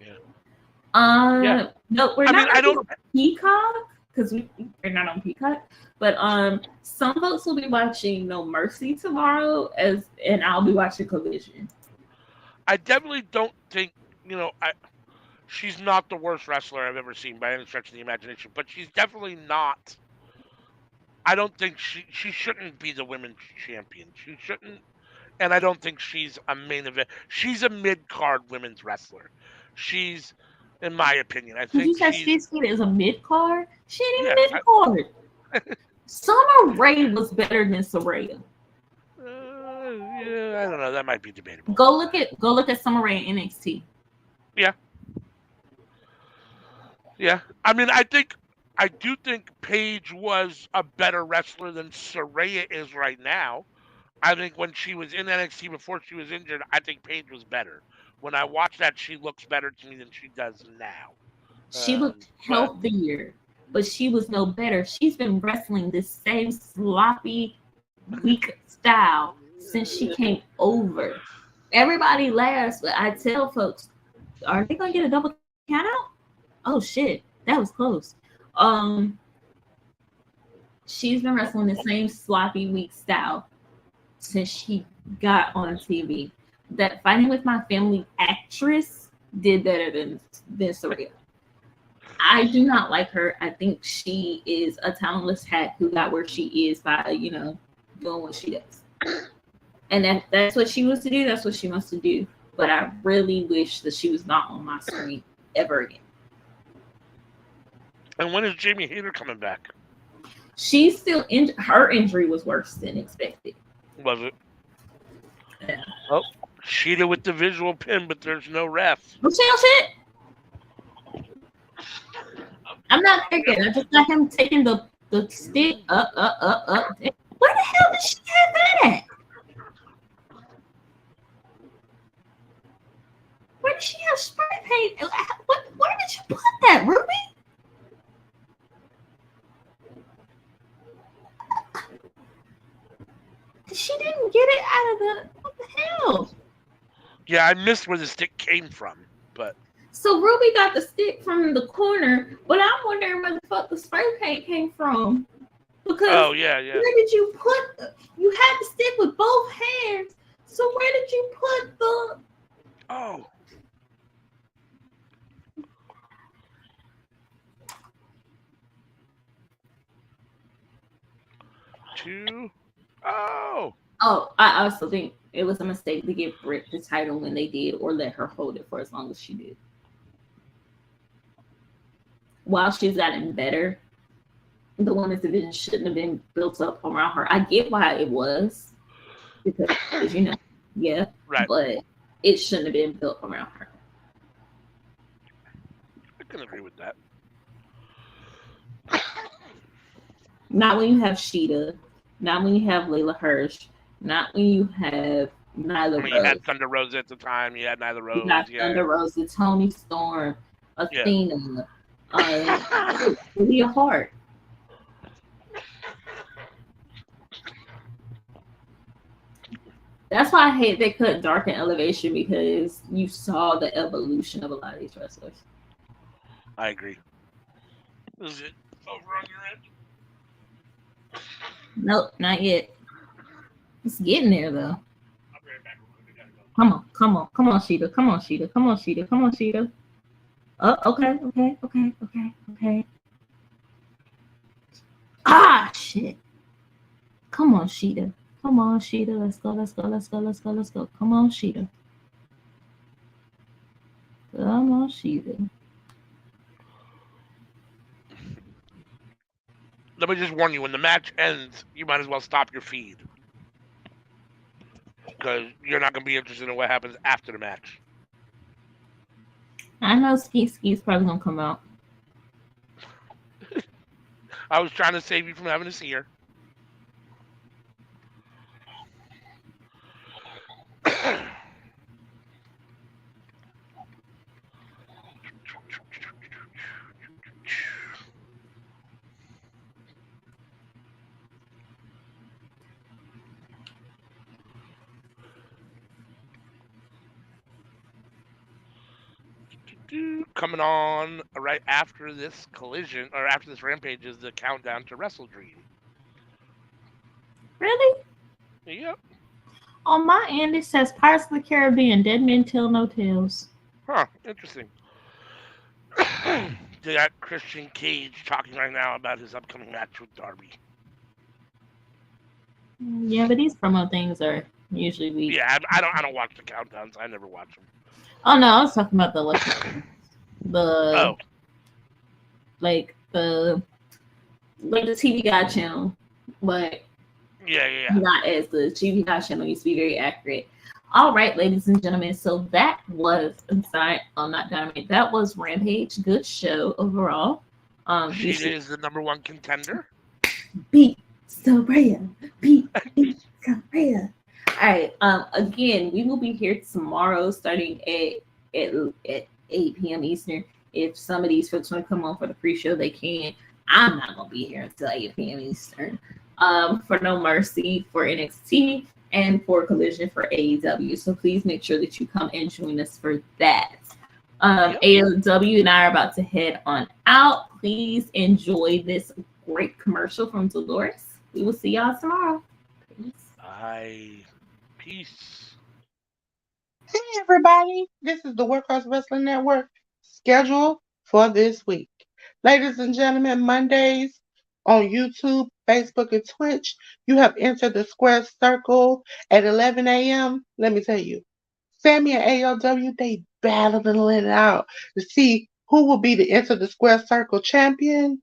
Yeah. No, we're I not mean, I don't. on Peacock because we're not on Peacock. But some folks will be watching No Mercy tomorrow, and I'll be watching Collision. I definitely don't think she's not the worst wrestler I've ever seen by any stretch of the imagination, but she's definitely not. I don't think she shouldn't be the women's champion. She shouldn't, and I don't think she's a main event. She's a mid card women's wrestler. She's, in my opinion, I Did you think say she's she's good as a mid card? She ain't even yes. mid card. Summer Rae was better than Saraya. Yeah, I don't know. That might be debatable. Go look at Summer Rae in NXT. Yeah, yeah. I mean, I do think Paige was a better wrestler than Saraya is right now. I think when she was in NXT before she was injured, I think Paige was better. When I watch that, she looks better to me than she does now. She looked But healthier, but she was no better. She's been wrestling this same sloppy, weak style since she came over. Everybody laughs, but I tell folks, are they gonna get a double count out? Oh shit, that was close. Um, she's been wrestling the same sloppy, weak style since she got on TV. That Fighting with My Family actress did better than Saraya. I do not like her. I think she is a talentless hack who got where she is by, doing what she does. And that's what she wants to do. That's what she wants to do. But I really wish that she was not on my screen ever again. and when is Jamie Hayter coming back? She's still her injury was worse than expected. Was it? Yeah. Oh, Sheeta with the visual pin, but there's no ref. Oh shit. I'm not thinking. I just got him taking the stick up. Where the hell did she have that at? Where did she have spray paint? Where did you put that, Ruby? She didn't get it out of what the hell? Yeah, I missed where the stick came from, but So Ruby got the stick from the corner, but I'm wondering where the fuck the spray paint came from. Because yeah. where did you put you had the stick with both hands. So where did you put the Oh. Oh, I also think it was a mistake to give Britt the title when they did, or let her hold it for as long as she did. While she's gotten better, the women's division shouldn't have been built up around her. I get why it was because yeah, Right. but it shouldn't have been built around her. I can agree with that. Not when you have Sheeta, not when you have Layla Hirsch, not when you have I Nyla mean, you had Rose. Thunder Rosa at the time. You had Nyla You Rose. got Yeah. Thunder Rosa, Tony Storm, Yeah. Athena, Leah Hart. That's why I hate they cut Dark and Elevation because you saw the evolution of a lot of these wrestlers. I agree. Is it over on your end? Nope, not yet. It's getting there though. I'll be right back. We gotta go. Come on, Sheeta, come on, Sheeta, come on, Sheeta, come on, Sheeta. Oh, okay. Ah, shit. Come on, Sheeta. Come on, Sheeta. Let's go. Come on, Sheeta. Come on, Sheeta. Let me just warn you: when the match ends, you might as well stop your feed because you're not gonna be interested in what happens after the match. I know Ski's probably gonna come out. I was trying to save you from having to see her. Coming on right after this collision or after this rampage is the countdown to Wrestle Dream. Really? Yep. On my end, it says Pirates of the Caribbean, Dead Men Tell No Tales. Huh. Interesting. They got Christian Cage talking right now about his upcoming match with Darby. Yeah, but these promo things are usually weak. Yeah, I don't watch the countdowns. I never watch them. Oh no, I was talking about the Oh, the like the TV Guide channel, but yeah. not as the TV Guide channel used to be very accurate. All right, ladies and gentlemen. So that was not Dynamite. That was Rampage. Good show overall. She is the number one contender. Beat Soraya. Beat Soraya. All right. Again, we will be here tomorrow, starting at 8 p.m. Eastern. If some of these folks want to come on for the pre-show, they can. I'm not gonna be here until 8 p.m. Eastern. For No Mercy for NXT and for Collision for AEW. So please make sure that you come and join us for that. AEW and I are about to head on out. Please enjoy this great commercial from Dolores. We will see y'all tomorrow. Bye. Peace. Hey everybody, this is the Workhouse Wrestling Network schedule for this week. Ladies and gentlemen, Mondays on YouTube, Facebook, and Twitch, you have entered the square circle at 11 a.m. Let me tell you, Sammy and ALW, they battling it out to see who will be the Enter the Square Circle champion.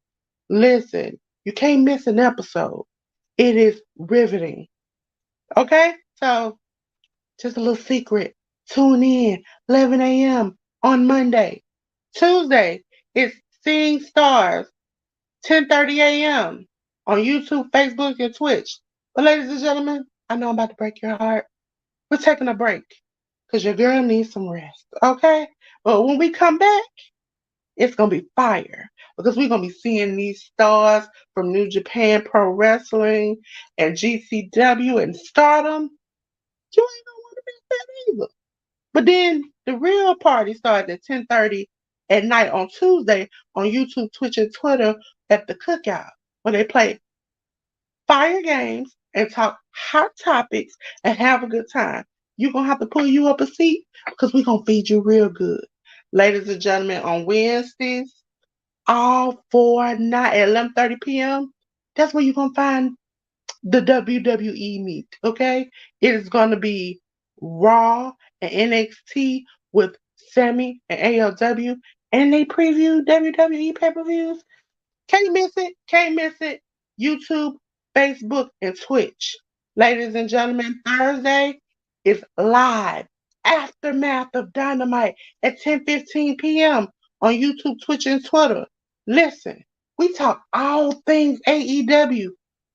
Listen, you can't miss an episode. It is riveting. Okay? So, just a little secret. Tune in 11 a.m. on Monday. Tuesday, it's Seeing Stars, 10:30 a.m. on YouTube, Facebook, and Twitch. But ladies and gentlemen, I know I'm about to break your heart. We're taking a break because your girl needs some rest, okay? But when we come back, it's going to be fire because we're going to be seeing these stars from New Japan Pro Wrestling and GCW and Stardom. You ain't going to want to miss that either. But then the real party starts at 10:30 at night on Tuesday on YouTube, Twitch, and Twitter at the Cookout, where they play fire games and talk hot topics and have a good time. You're going to have to pull you up a seat because we're going to feed you real good. Ladies and gentlemen, on Wednesdays, all four night at 11:30 p.m., that's where you're going to find the WWE meet, okay? It is going to be Raw and NXT with Sammy and ALW, and they preview WWE pay-per-views. Can't miss it. Can't miss it. YouTube, Facebook, and Twitch. Ladies and gentlemen, Thursday is live. Aftermath of Dynamite at 10:15 p.m. on YouTube, Twitch, and Twitter. Listen, we talk all things AEW,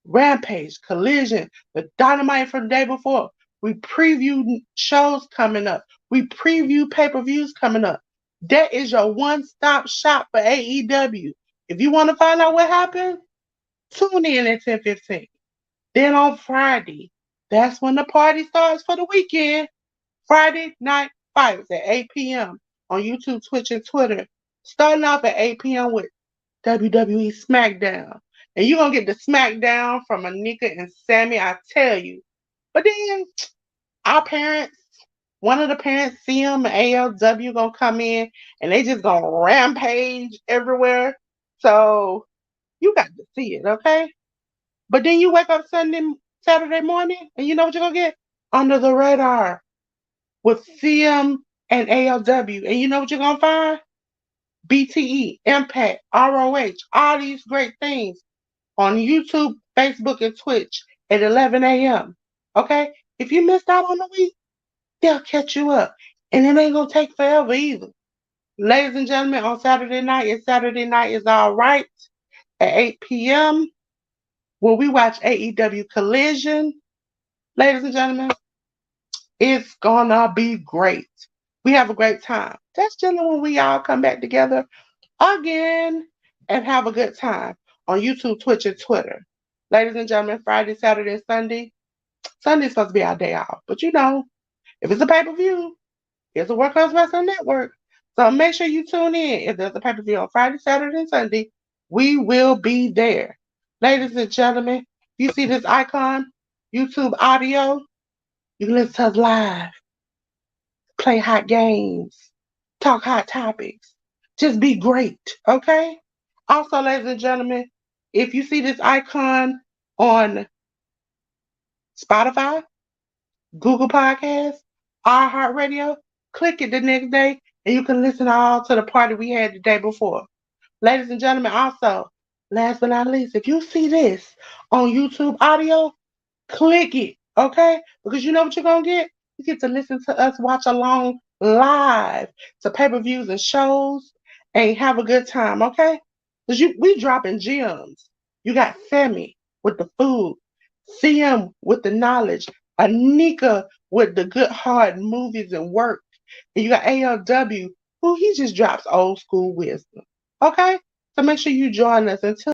Rampage, Collision, the Dynamite from the day before. We preview shows coming up. We preview pay-per-views coming up. That is your one-stop shop for AEW. If you want to find out what happened, tune in at 10:15. Then on Friday, that's when the party starts for the weekend. Friday Night Fights at 8 p.m. on YouTube, Twitch, and Twitter. Starting off at 8 p.m. with WWE SmackDown. And you're going to get the SmackDown from Anika and Sammy, I tell you. But then our parents, one of the parents, CM and ALW, going to come in and they just going to rampage everywhere. So you got to see it, okay? But then you wake up Saturday morning, and you know what you're gonna get? Under the radar with CM and ALW. And you know what you're gonna find? BTE, Impact, ROH, all these great things on YouTube, Facebook, and Twitch at 11 a.m. Okay? If you missed out on the week, they'll catch you up. And it ain't gonna take forever either. Ladies and gentlemen, on Saturday night, it's Saturday Night is All Right at 8 p.m. when we watch AEW Collision. Ladies and gentlemen, it's gonna be great. We have a great time. That's generally when we all come back together again and have a good time on YouTube, Twitch, and Twitter. Ladies and gentlemen, Friday, Saturday, and Sunday. Sunday's supposed to be our day off. But you know, if it's a pay-per-view, it's a Workhouse Wrestling Network. So make sure you tune in. If there's a pay-per-view on Friday, Saturday, and Sunday, we will be there. Ladies and gentlemen, if you see this icon, YouTube audio, you can listen to us live, play hot games, talk hot topics. Just be great, okay? Also, ladies and gentlemen, if you see this icon on Spotify, Google Podcasts, iHeartRadio, click it the next day and you can listen all to the party we had the day before. Ladies and gentlemen, also, last but not least, if you see this on YouTube audio, click it, okay? Because you know what you're going to get? You get to listen to us watch along live to pay-per-views and shows and have a good time, okay? Because we dropping gems. You got Sammy with the food, CM with the knowledge, Anika with the good hard movies and work, and you got ALW who he just drops old school wisdom, okay? So make sure you join us until